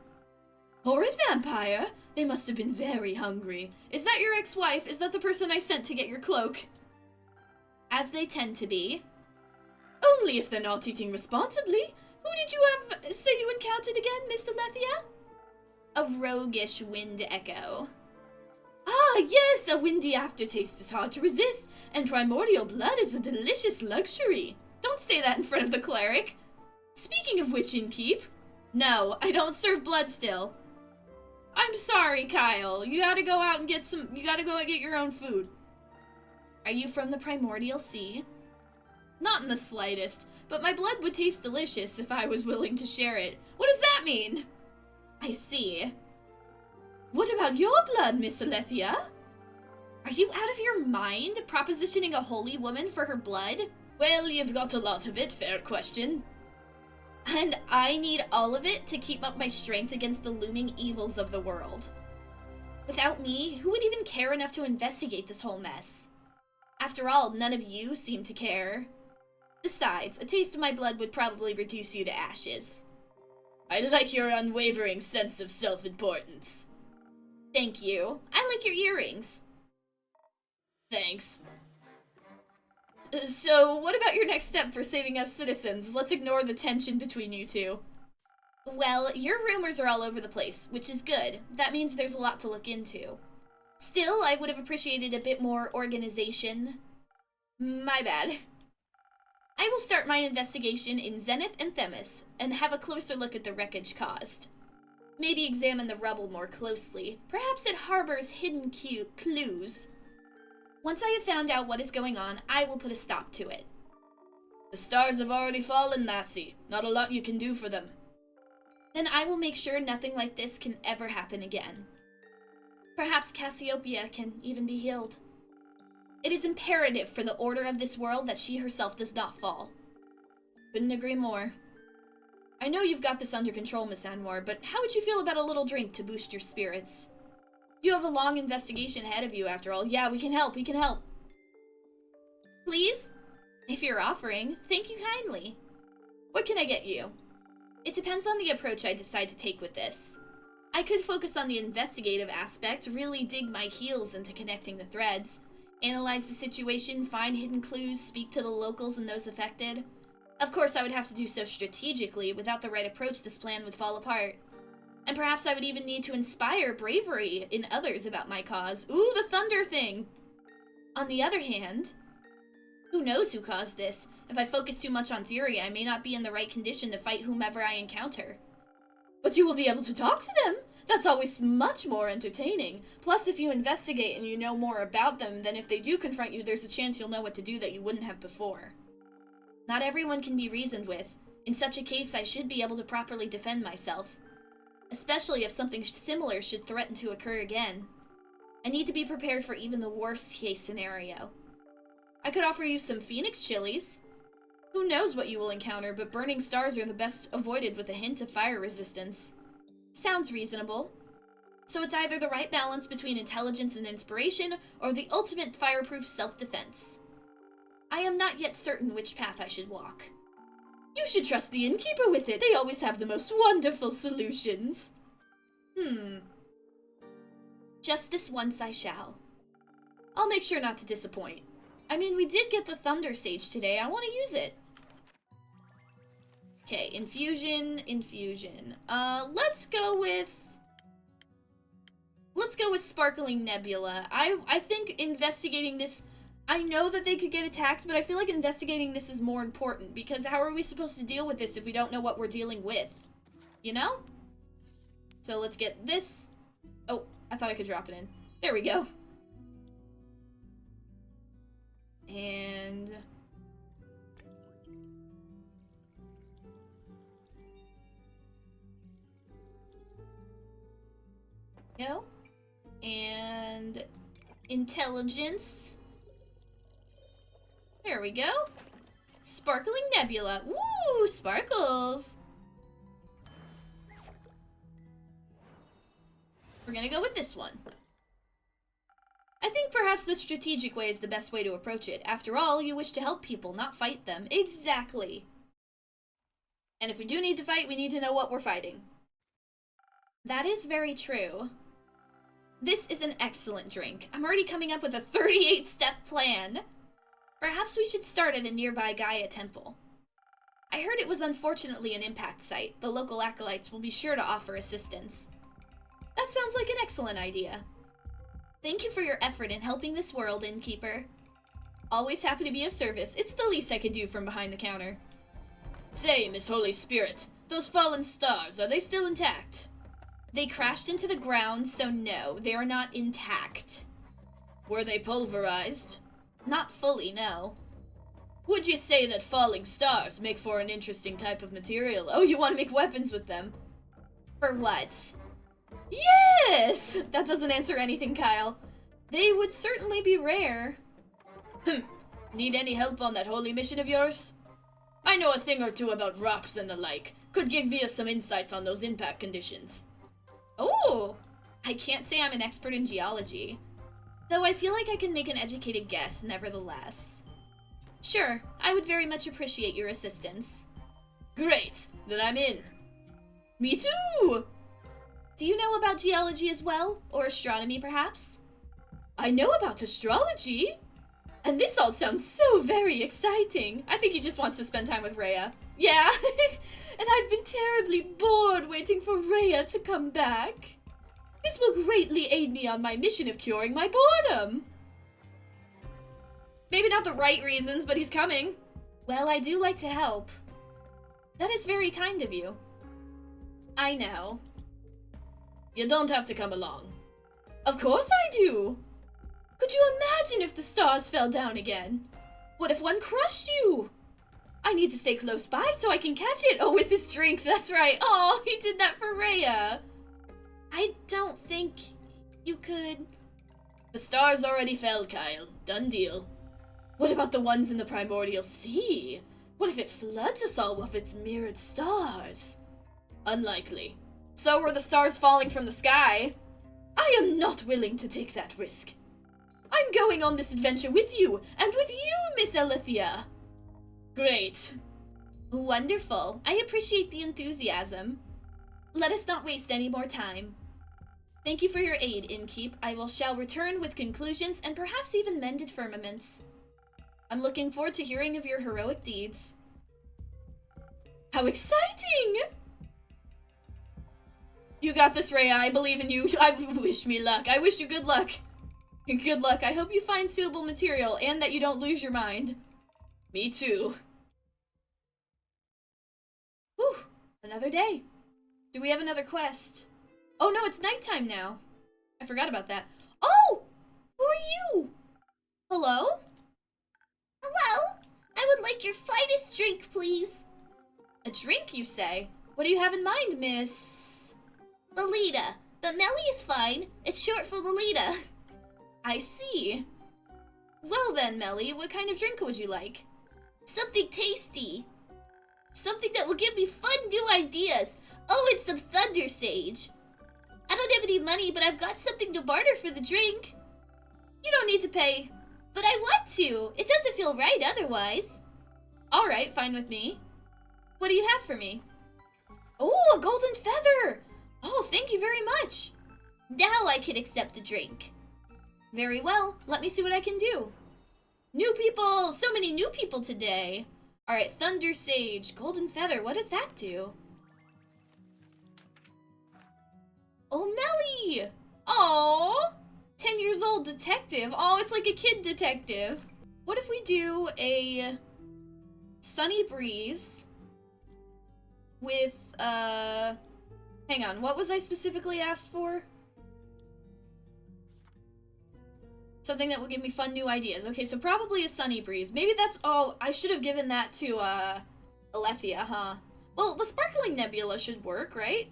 Horrid vampire? They must have been very hungry. Is that your ex-wife? Is that the person I sent to get your cloak? As they tend to be. Only if they're not eating responsibly. Who did you say you encountered again, Mr. Lethia? A roguish wind echo. Ah, yes, a windy aftertaste is hard to resist, and primordial blood is a delicious luxury. Don't say that in front of the cleric. Speaking of which, Innkeep. No, I don't serve blood still. I'm sorry, Kyle. You gotta go out and get your own food. Are you from the primordial sea? Not in the slightest, but my blood would taste delicious if I was willing to share it. What does that mean? I see. What about your blood, Miss Alethea? Are you out of your mind, propositioning a holy woman for her blood? Well, you've got a lot of it, fair question. And I need all of it to keep up my strength against the looming evils of the world. Without me, who would even care enough to investigate this whole mess? After all, none of you seem to care. Besides, a taste of my blood would probably reduce you to ashes. I like your unwavering sense of self-importance. Thank you. I like your earrings. Thanks. So, what about your next step for saving us citizens? Let's ignore the tension between you two. Well, your rumors are all over the place, which is good. That means there's a lot to look into. Still, I would have appreciated a bit more organization. My bad. I will start my investigation in Zenith and Themis, and have a closer look at the wreckage caused. Maybe examine the rubble more closely. Perhaps it harbors hidden clues. Once I have found out what is going on, I will put a stop to it. The stars have already fallen, lassie. Not a lot you can do for them. Then I will make sure nothing like this can ever happen again. Perhaps Cassiopeia can even be healed. It is imperative for the order of this world that she herself does not fall. Couldn't agree more. I know you've got this under control, Miss Anwar, but how would you feel about a little drink to boost your spirits? You have a long investigation ahead of you, after all. Yeah, we can help. Please? If you're offering, thank you kindly. What can I get you? It depends on the approach I decide to take with this. I could focus on the investigative aspect, really dig my heels into connecting the threads, analyze the situation, find hidden clues, speak to the locals and those affected. Of course, I would have to do so strategically. Without the right approach, this plan would fall apart. And perhaps I would even need to inspire bravery in others about my cause. Ooh, the thunder thing! On the other hand, who knows who caused this? If I focus too much on theory, I may not be in the right condition to fight whomever I encounter. But you will be able to talk to them! That's always much more entertaining. Plus, if you investigate and you know more about them, then if they do confront you, there's a chance you'll know what to do that you wouldn't have before. Not everyone can be reasoned with. In such a case, I should be able to properly defend myself. Especially if something similar should threaten to occur again. I need to be prepared for even the worst case scenario. I could offer you some phoenix chilies. Who knows what you will encounter, but burning stars are the best avoided with a hint of fire resistance. Sounds reasonable. So it's either the right balance between intelligence and inspiration, or the ultimate fireproof self-defense. I am not yet certain which path I should walk. You should trust the innkeeper with it. They always have the most wonderful solutions. Just this once I shall. I'll make sure not to disappoint. I mean, we did get the Thunder Sage today. I want to use it. Okay, infusion. Let's go with Sparkling Nebula. I think investigating this, I know that they could get attacked, but I feel like investigating this is more important, because how are we supposed to deal with this if we don't know what we're dealing with? You know? So let's get this. Oh, I thought I could drop it in. There we go. And... go. And... intelligence. There we go. Sparkling nebula. Woo! Sparkles! We're gonna go with this one. I think perhaps the strategic way is the best way to approach it. After all, you wish to help people, not fight them. Exactly. And if we do need to fight, we need to know what we're fighting. That is very true. This is an excellent drink. I'm already coming up with a 38-step plan. Perhaps we should start at a nearby Gaia temple. I heard it was unfortunately an impact site. The local acolytes will be sure to offer assistance. That sounds like an excellent idea. Thank you for your effort in helping this world, innkeeper. Always happy to be of service. It's the least I could do from behind the counter. Say, Miss Holy Spirit, those fallen stars, are they still intact? They crashed into the ground, so no, they are not intact. Were they pulverized? Not fully, no. Would you say that falling stars make for an interesting type of material? Oh, you want to make weapons with them? For what? Yes! That doesn't answer anything, Kyle. They would certainly be rare. Need any help on that holy mission of yours? I know a thing or two about rocks and the like. Could give you some insights on those impact conditions. Oh! I can't say I'm an expert in geology. Though I feel like I can make an educated guess, nevertheless. Sure, I would very much appreciate your assistance. Great! Then I'm in. Me too! Do you know about geology as well? Or astronomy, perhaps? I know about astrology! And this all sounds so very exciting. I think he just wants to spend time with Rhea. Yeah, and I've been terribly bored waiting for Rhea to come back. This will greatly aid me on my mission of curing my boredom. Maybe not the right reasons, but he's coming. Well, I do like to help. That is very kind of you. I know. You don't have to come along. Of course I do. Could you imagine if the stars fell down again? What if one crushed you? I need to stay close by so I can catch it. Oh, with this drink, that's right. Oh, he did that for Rhea. I don't think you could... The stars already fell, Kyle. Done deal. What about the ones in the primordial sea? What if it floods us all with its mirrored stars? Unlikely. So were the stars falling from the sky. I am not willing to take that risk. I'm going on this adventure with you, and with you, Miss Alethea. Great. Wonderful. I appreciate the enthusiasm. Let us not waste any more time. Thank you for your aid, Innkeep. I shall return with conclusions and perhaps even mended firmaments. I'm looking forward to hearing of your heroic deeds. How exciting! You got this, Rhea. I believe in you. I wish me luck. I wish you good luck. Good luck. I hope you find suitable material and that you don't lose your mind. Me too. Whew. Another day. Do we have another quest? Oh no, it's nighttime now. I forgot about that. Oh! Who are you? Hello? Hello? I would like your finest drink, please. A drink, you say? What do you have in mind, Miss... Melita. But Melly is fine. It's short for Melita. I see. Well then, Melly, what kind of drink would you like? Something tasty. Something that will give me fun new ideas. Oh, and some Thunder Sage. I don't have any money, but I've got something to barter for the drink. You don't need to pay. But I want to. It doesn't feel right otherwise. Alright, fine with me. What do you have for me? Oh, a golden feather! Oh, thank you very much. Now I can accept the drink. Very well. Let me see what I can do. New people! So many new people today. Alright, Thunder Sage, golden feather. What does that do? Oh, Melly! Aww! 10 years old detective. Oh, it's like a kid detective. What if we do a sunny breeze with, Hang on, what was I specifically asked for? Something that will give me fun new ideas. Okay, so probably a sunny breeze. Maybe that's... Oh, I should have given that to, Alethea, huh? Well, the sparkling nebula should work, right?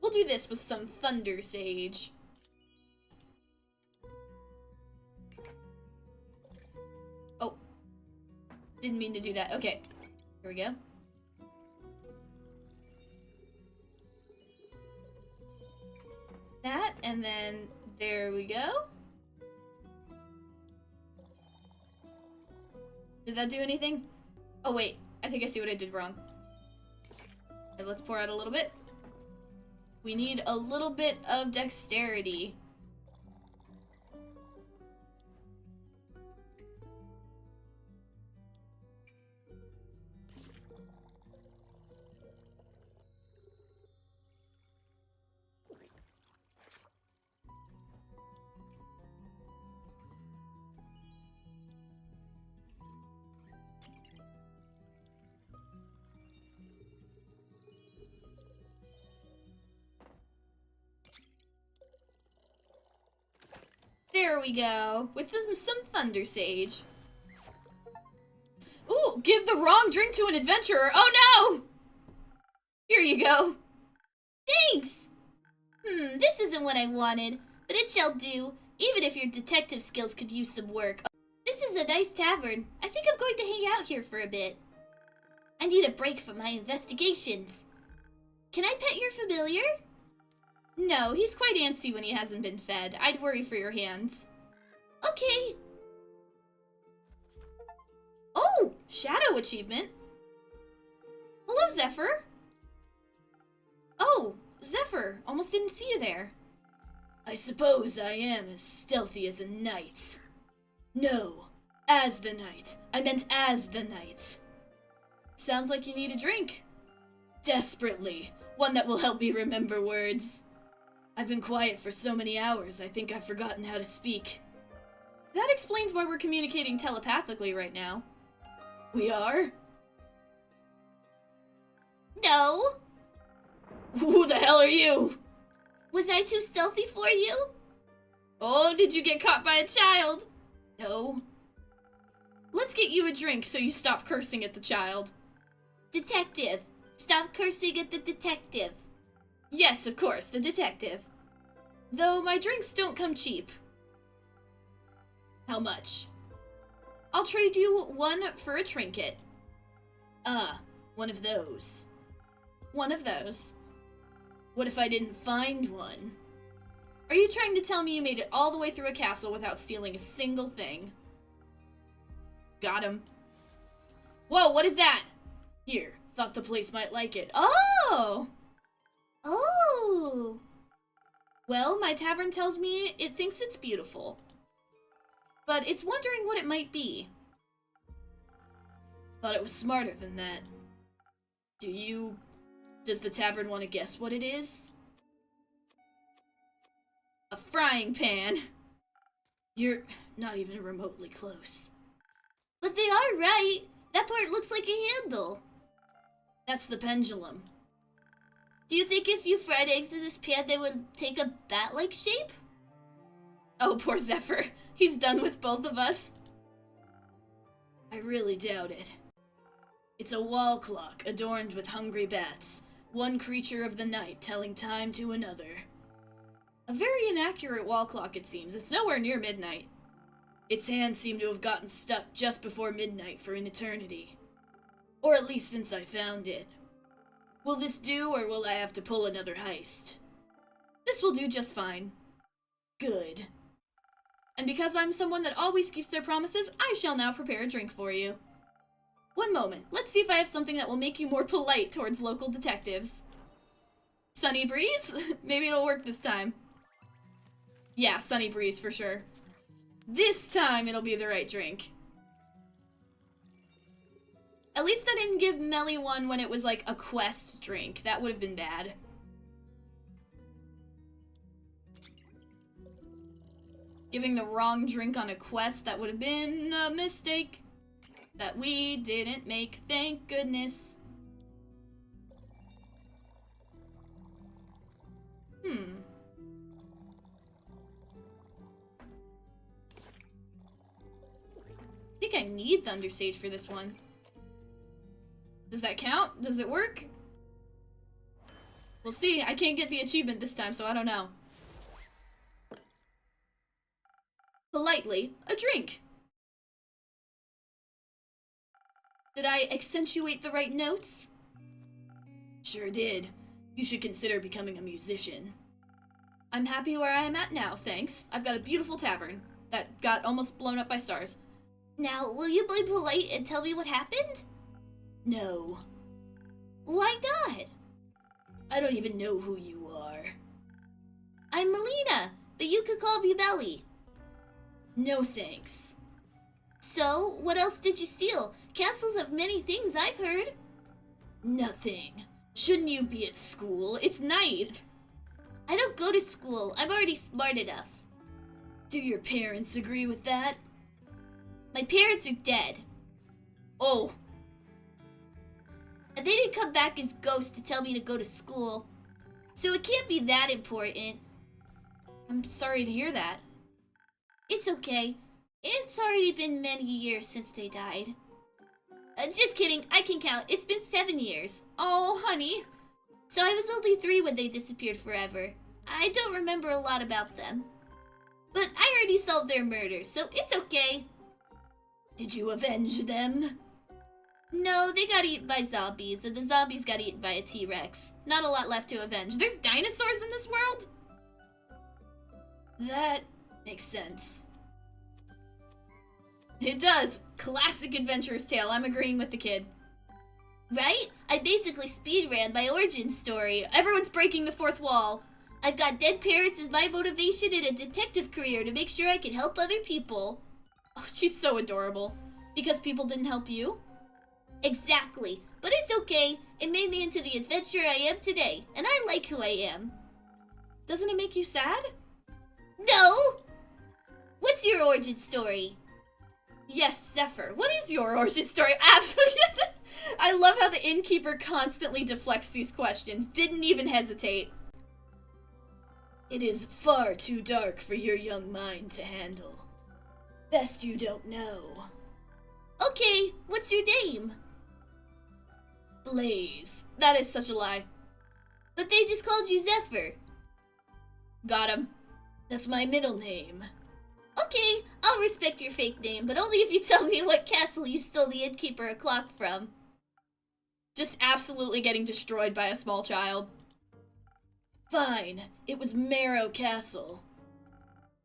We'll do this with some Thunder Sage. Oh. Didn't mean to do that. Okay. Here we go. That, and then there we go. Did that do anything? Oh wait, I think I see what I did wrong. Okay, let's pour out a little bit. We need a little bit of dexterity. There we go, with some Thunder Sage. Ooh, give the wrong drink to an adventurer. Oh no! Here you go. Thanks! This isn't what I wanted, but it shall do, even if your detective skills could use some work. This is a nice tavern. I think I'm going to hang out here for a bit. I need a break from my investigations. Can I pet your familiar? No, he's quite antsy when he hasn't been fed. I'd worry for your hands. Okay. Oh, Shadow Achievement. Hello, Zephyr. Oh, Zephyr, almost didn't see you there. I suppose I am as stealthy as a knight. No, as the knight. I meant as the knight. Sounds like you need a drink. Desperately. One that will help me remember words. I've been quiet for so many hours, I think I've forgotten how to speak. That explains why we're communicating telepathically right now. We are? No. Who the hell are you? Was I too stealthy for you? Oh, did you get caught by a child? No. Let's get you a drink so you stop cursing at the child. Detective. Stop cursing at the detective. Yes, of course, the detective. Though my drinks don't come cheap. How much? I'll trade you one for a trinket. One of those. One of those. What if I didn't find one? Are you trying to tell me you made it all the way through a castle without stealing a single thing? Got him. Whoa, what is that? Here, thought the place might like it. Oh! Oh! Well, my tavern tells me it thinks it's beautiful. But it's wondering what it might be. Thought it was smarter than that. Does the tavern want to guess what it is? A frying pan. You're not even remotely close. But they are right. That part looks like a handle. That's the pendulum. Do you think if you fried eggs in this pan, they would take a bat-like shape? Oh, poor Zephyr. He's done with both of us. I really doubt it. It's a wall clock adorned with hungry bats, one creature of the night telling time to another. A very inaccurate wall clock, it seems. It's nowhere near midnight. Its hands seem to have gotten stuck just before midnight for an eternity. Or at least since I found it. Will this do, or will I have to pull another heist? This will do just fine. Good. And because I'm someone that always keeps their promises, I shall now prepare a drink for you. One moment. Let's see if I have something that will make you more polite towards local detectives. Sunny Breeze? Maybe it'll work this time. Yeah, Sunny Breeze for sure. This time it'll be the right drink. At least I didn't give Melly one when it was like a quest drink. That would have been bad. Giving the wrong drink on a quest, that would have been a mistake. That we didn't make, thank goodness. I think I need Thunder Sage for this one. Does that count? Does it work? We'll see. I can't get the achievement this time, so I don't know. Politely, a drink. Did I accentuate the right notes? Sure did. You should consider becoming a musician. I'm happy where I am at now, thanks. I've got a beautiful tavern that got almost blown up by stars. Now, will you be polite and tell me what happened? No. Why not? I don't even know who you are. I'm Melina, but you could call me Belly. No thanks. So, what else did you steal? Castles have many things, I've heard. Nothing. Shouldn't you be at school? It's night. I don't go to school. I'm already smart enough. Do your parents agree with that? My parents are dead. Oh. And they didn't come back as ghosts to tell me to go to school. So it can't be that important. I'm sorry to hear that. It's okay. It's already been many years since they died. Just kidding, I can count. It's been 7 years. Oh, honey. So I was only 3 when they disappeared forever. I don't remember a lot about them. But I already solved their murder, so it's okay. Did you avenge them? No, they got eaten by zombies, and the zombies got eaten by a T-Rex. Not a lot left to avenge. There's dinosaurs in this world? That makes sense. It does. Classic adventurer's tale. I'm agreeing with the kid. Right? I basically speed ran my origin story. Everyone's breaking the fourth wall. I've got dead parents as my motivation in a detective career to make sure I can help other people. Oh, she's so adorable. Because people didn't help you? Exactly. But it's okay. It made me into the adventurer I am today, and I like who I am. Doesn't it make you sad? No! What's your origin story? Yes, Zephyr. What is your origin story? Absolutely. I love how the innkeeper constantly deflects these questions. Didn't even hesitate. It is far too dark for your young mind to handle. Best you don't know. Okay, what's your name? Blaze. That is such a lie. But they just called you Zephyr. Got him. That's my middle name. Okay, I'll respect your fake name, but only if you tell me what castle you stole the innkeeper a clock from. Just absolutely getting destroyed by a small child. Fine, it was Marrow Castle.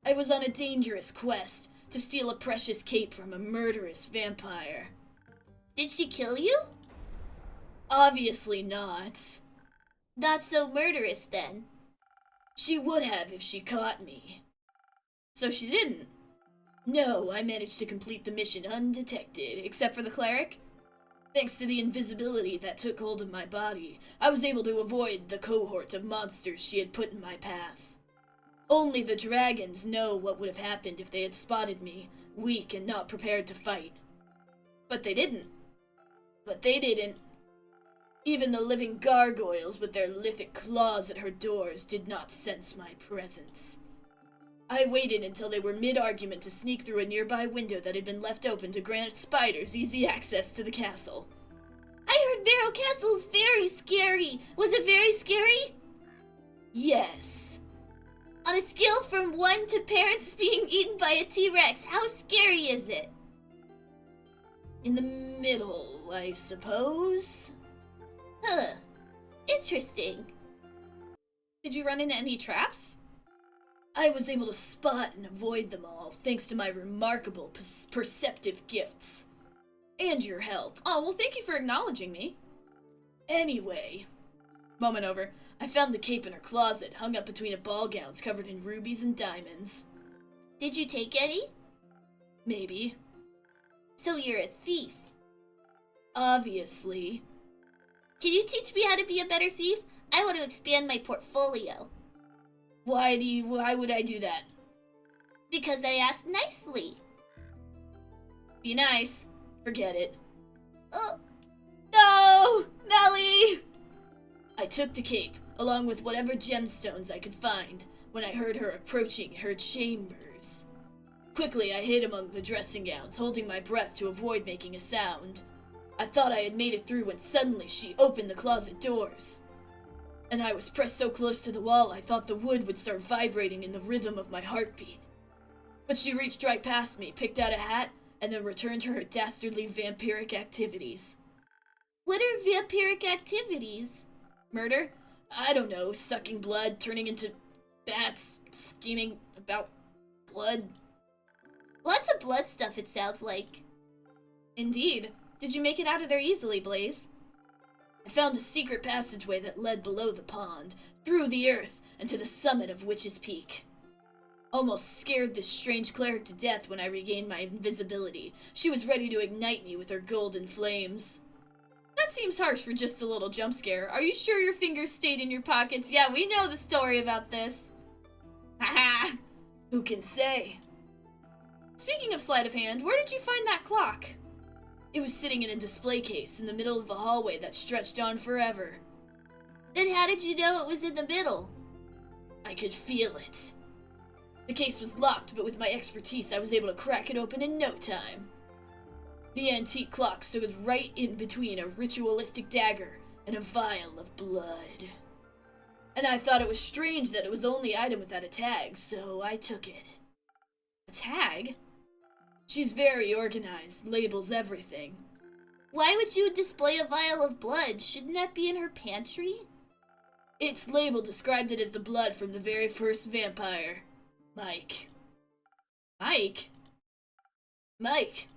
I was on a dangerous quest to steal a precious cape from a murderous vampire. Did she kill you? Obviously not. Not so murderous, then. She would have if she caught me. So she didn't. No, I managed to complete the mission undetected, except for the cleric. Thanks to the invisibility that took hold of my body, I was able to avoid the cohort of monsters she had put in my path. Only the dragons know what would have happened if they had spotted me, weak and not prepared to fight. But they didn't. Even the living gargoyles with their lithic claws at her doors did not sense my presence. I waited until they were mid-argument to sneak through a nearby window that had been left open to grant spiders easy access to the castle. I heard Marrow Castle's very scary. Was it very scary? Yes. On a scale from 1 to parents being eaten by a T-Rex, how scary is it? In the middle, I suppose. Huh. Interesting. Did you run into any traps? I was able to spot and avoid them all, thanks to my remarkable perceptive gifts. And your help. Oh, well, thank you for acknowledging me. Anyway. Moment over. I found the cape in her closet, hung up between ball gowns covered in rubies and diamonds. Did you take any? Maybe. So you're a thief? Obviously. Can you teach me how to be a better thief? I want to expand my portfolio. Why would I do that? Because I asked nicely. Be nice. Forget it. Oh, no! Melly! I took the cape, along with whatever gemstones I could find, when I heard her approaching her chambers. Quickly, I hid among the dressing gowns, holding my breath to avoid making a sound. I thought I had made it through when suddenly she opened the closet doors. And I was pressed so close to the wall I thought the wood would start vibrating in the rhythm of my heartbeat. But she reached right past me, picked out a hat, and then returned to her dastardly vampiric activities. What are vampiric activities? Murder? I don't know, sucking blood, turning into bats, scheming about blood. Lots of blood stuff, it sounds like. Indeed. Did you make it out of there easily, Blaze? I found a secret passageway that led below the pond, through the earth, and to the summit of Witch's Peak. Almost scared this strange cleric to death when I regained my invisibility. She was ready to ignite me with her golden flames. That seems harsh for just a little jump scare. Are you sure your fingers stayed in your pockets? Yeah, we know the story about this. Haha! Who can say? Speaking of sleight of hand, where did you find that clock? It was sitting in a display case in the middle of a hallway that stretched on forever. Then how did you know it was in the middle? I could feel it. The case was locked, but with my expertise I was able to crack it open in no time. The antique clock stood right in between a ritualistic dagger and a vial of blood. And I thought it was strange that it was the only item without a tag, so I took it. A tag? She's very organized, labels everything. Why would you display a vial of blood? Shouldn't that be in her pantry? Its label described it as the blood from the very first vampire, Mike. Mike? Mike.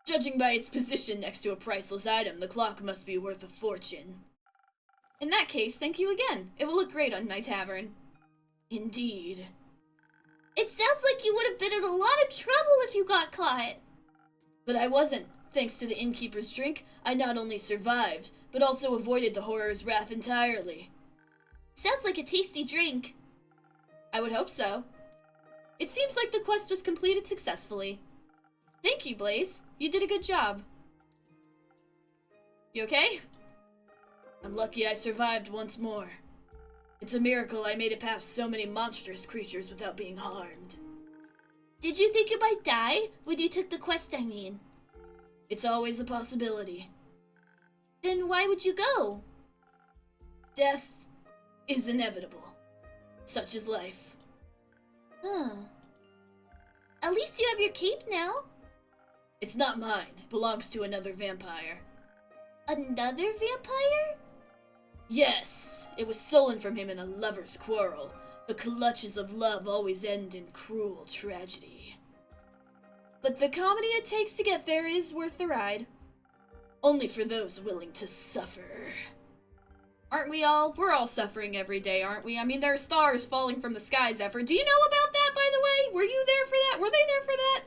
Judging by its position next to a priceless item, the clock must be worth a fortune. In that case, thank you again. It will look great on my tavern. Indeed. It sounds like you would have been in a lot of trouble if you got caught. But I wasn't. Thanks to the innkeeper's drink, I not only survived, but also avoided the horror's wrath entirely. Sounds like a tasty drink. I would hope so. It seems like the quest was completed successfully. Thank you, Blaze. You did a good job. You okay? I'm lucky I survived once more. It's a miracle I made it past so many monstrous creatures without being harmed. Did you think you might die when you took the quest, I mean? It's always a possibility. Then why would you go? Death is inevitable. Such is life. Huh. At least you have your cape now. It's not mine. It belongs to another vampire. Another vampire? Yes, it was stolen from him in a lover's quarrel. The clutches of love always end in cruel tragedy. But the comedy it takes to get there is worth the ride. Only for those willing to suffer. Aren't we all? We're all suffering every day, aren't we? I mean, there are stars falling from the skies, Effort. Do you know about that, by the way? Were you there for that? Were they there for that?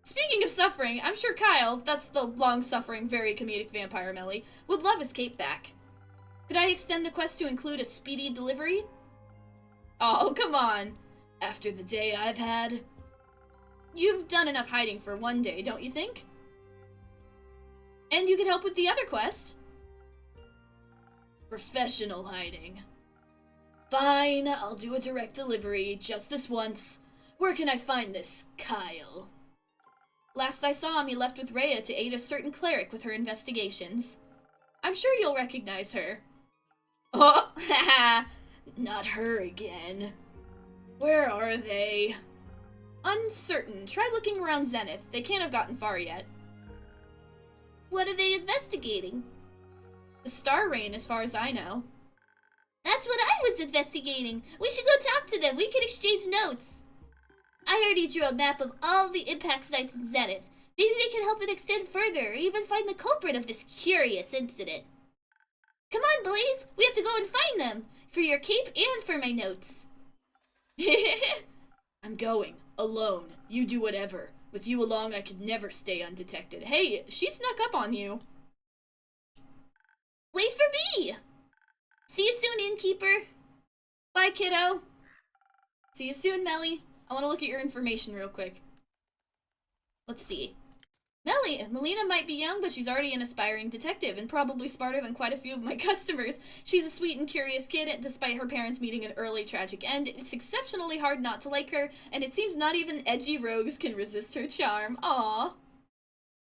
Speaking of suffering, I'm sure Kyle, that's the long-suffering, very comedic vampire Melly, would love his cape back. Could I extend the quest to include a speedy delivery? Oh, come on. After the day I've had... You've done enough hiding for one day, don't you think? And you could help with the other quest. Professional hiding. Fine, I'll do a direct delivery, just this once. Where can I find this Kyle? Last I saw him, he left with Rhea to aid a certain cleric with her investigations. I'm sure you'll recognize her. Oh, haha! Not her again. Where are they? Uncertain. Try looking around Zenith. They can't have gotten far yet. What are they investigating? The Star Rain, as far as I know. That's what I was investigating. We should go talk to them. We can exchange notes. I heard he drew a map of all the impact sites in Zenith. Maybe they can help it extend further or even find the culprit of this curious incident. Come on, Blaze. We have to go and find them. For your cape and for my notes. I'm going. Alone. You do whatever. With you along, I could never stay undetected. Hey, she snuck up on you. Wait for me! See you soon, innkeeper. Bye, kiddo. See you soon, Melly. I want to look at your information real quick. Let's see. Melina might be young, but she's already an aspiring detective and probably smarter than quite a few of my customers. She's a sweet and curious kid, and despite her parents meeting an early tragic end, it's exceptionally hard not to like her, and it seems not even edgy rogues can resist her charm. Aww.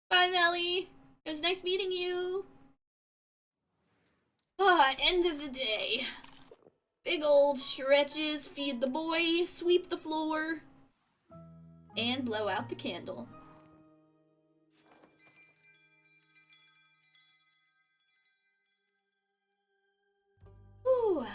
Bye, Melly. It was nice meeting you. End of the day. Big old stretches, feed the boy, sweep the floor, and blow out the candle. Ooh,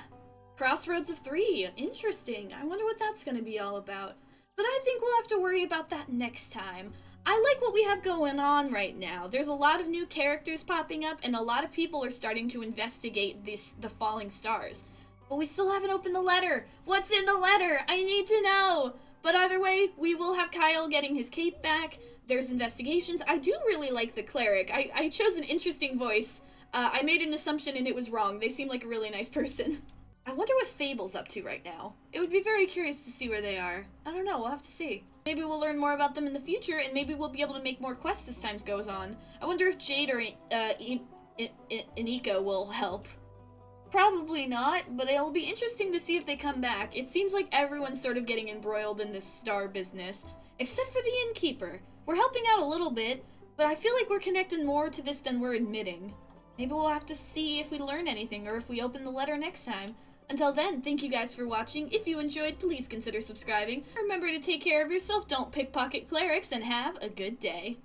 Crossroads of 3. Interesting. I wonder what that's gonna be all about. But I think we'll have to worry about that next time. I like what we have going on right now. There's a lot of new characters popping up, and a lot of people are starting to investigate the falling stars. But we still haven't opened the letter. What's in the letter? I need to know. But either way, we will have Kyle getting his cape back. There's investigations. I do really like the cleric. I chose an interesting voice. I made an assumption and it was wrong. They seem like a really nice person. I wonder what Fable's up to right now. It would be very curious to see where they are. I don't know, we'll have to see. Maybe we'll learn more about them in the future, and maybe we'll be able to make more quests as time goes on. I wonder if Jade or Inika will help. Probably not, but it will be interesting to see if they come back. It seems like everyone's sort of getting embroiled in this star business, except for the innkeeper. We're helping out a little bit, but I feel like we're connected more to this than we're admitting. Maybe we'll have to see if we learn anything or if we open the letter next time. Until then, thank you guys for watching. If you enjoyed, please consider subscribing. Remember to take care of yourself, don't pickpocket clerics, and have a good day.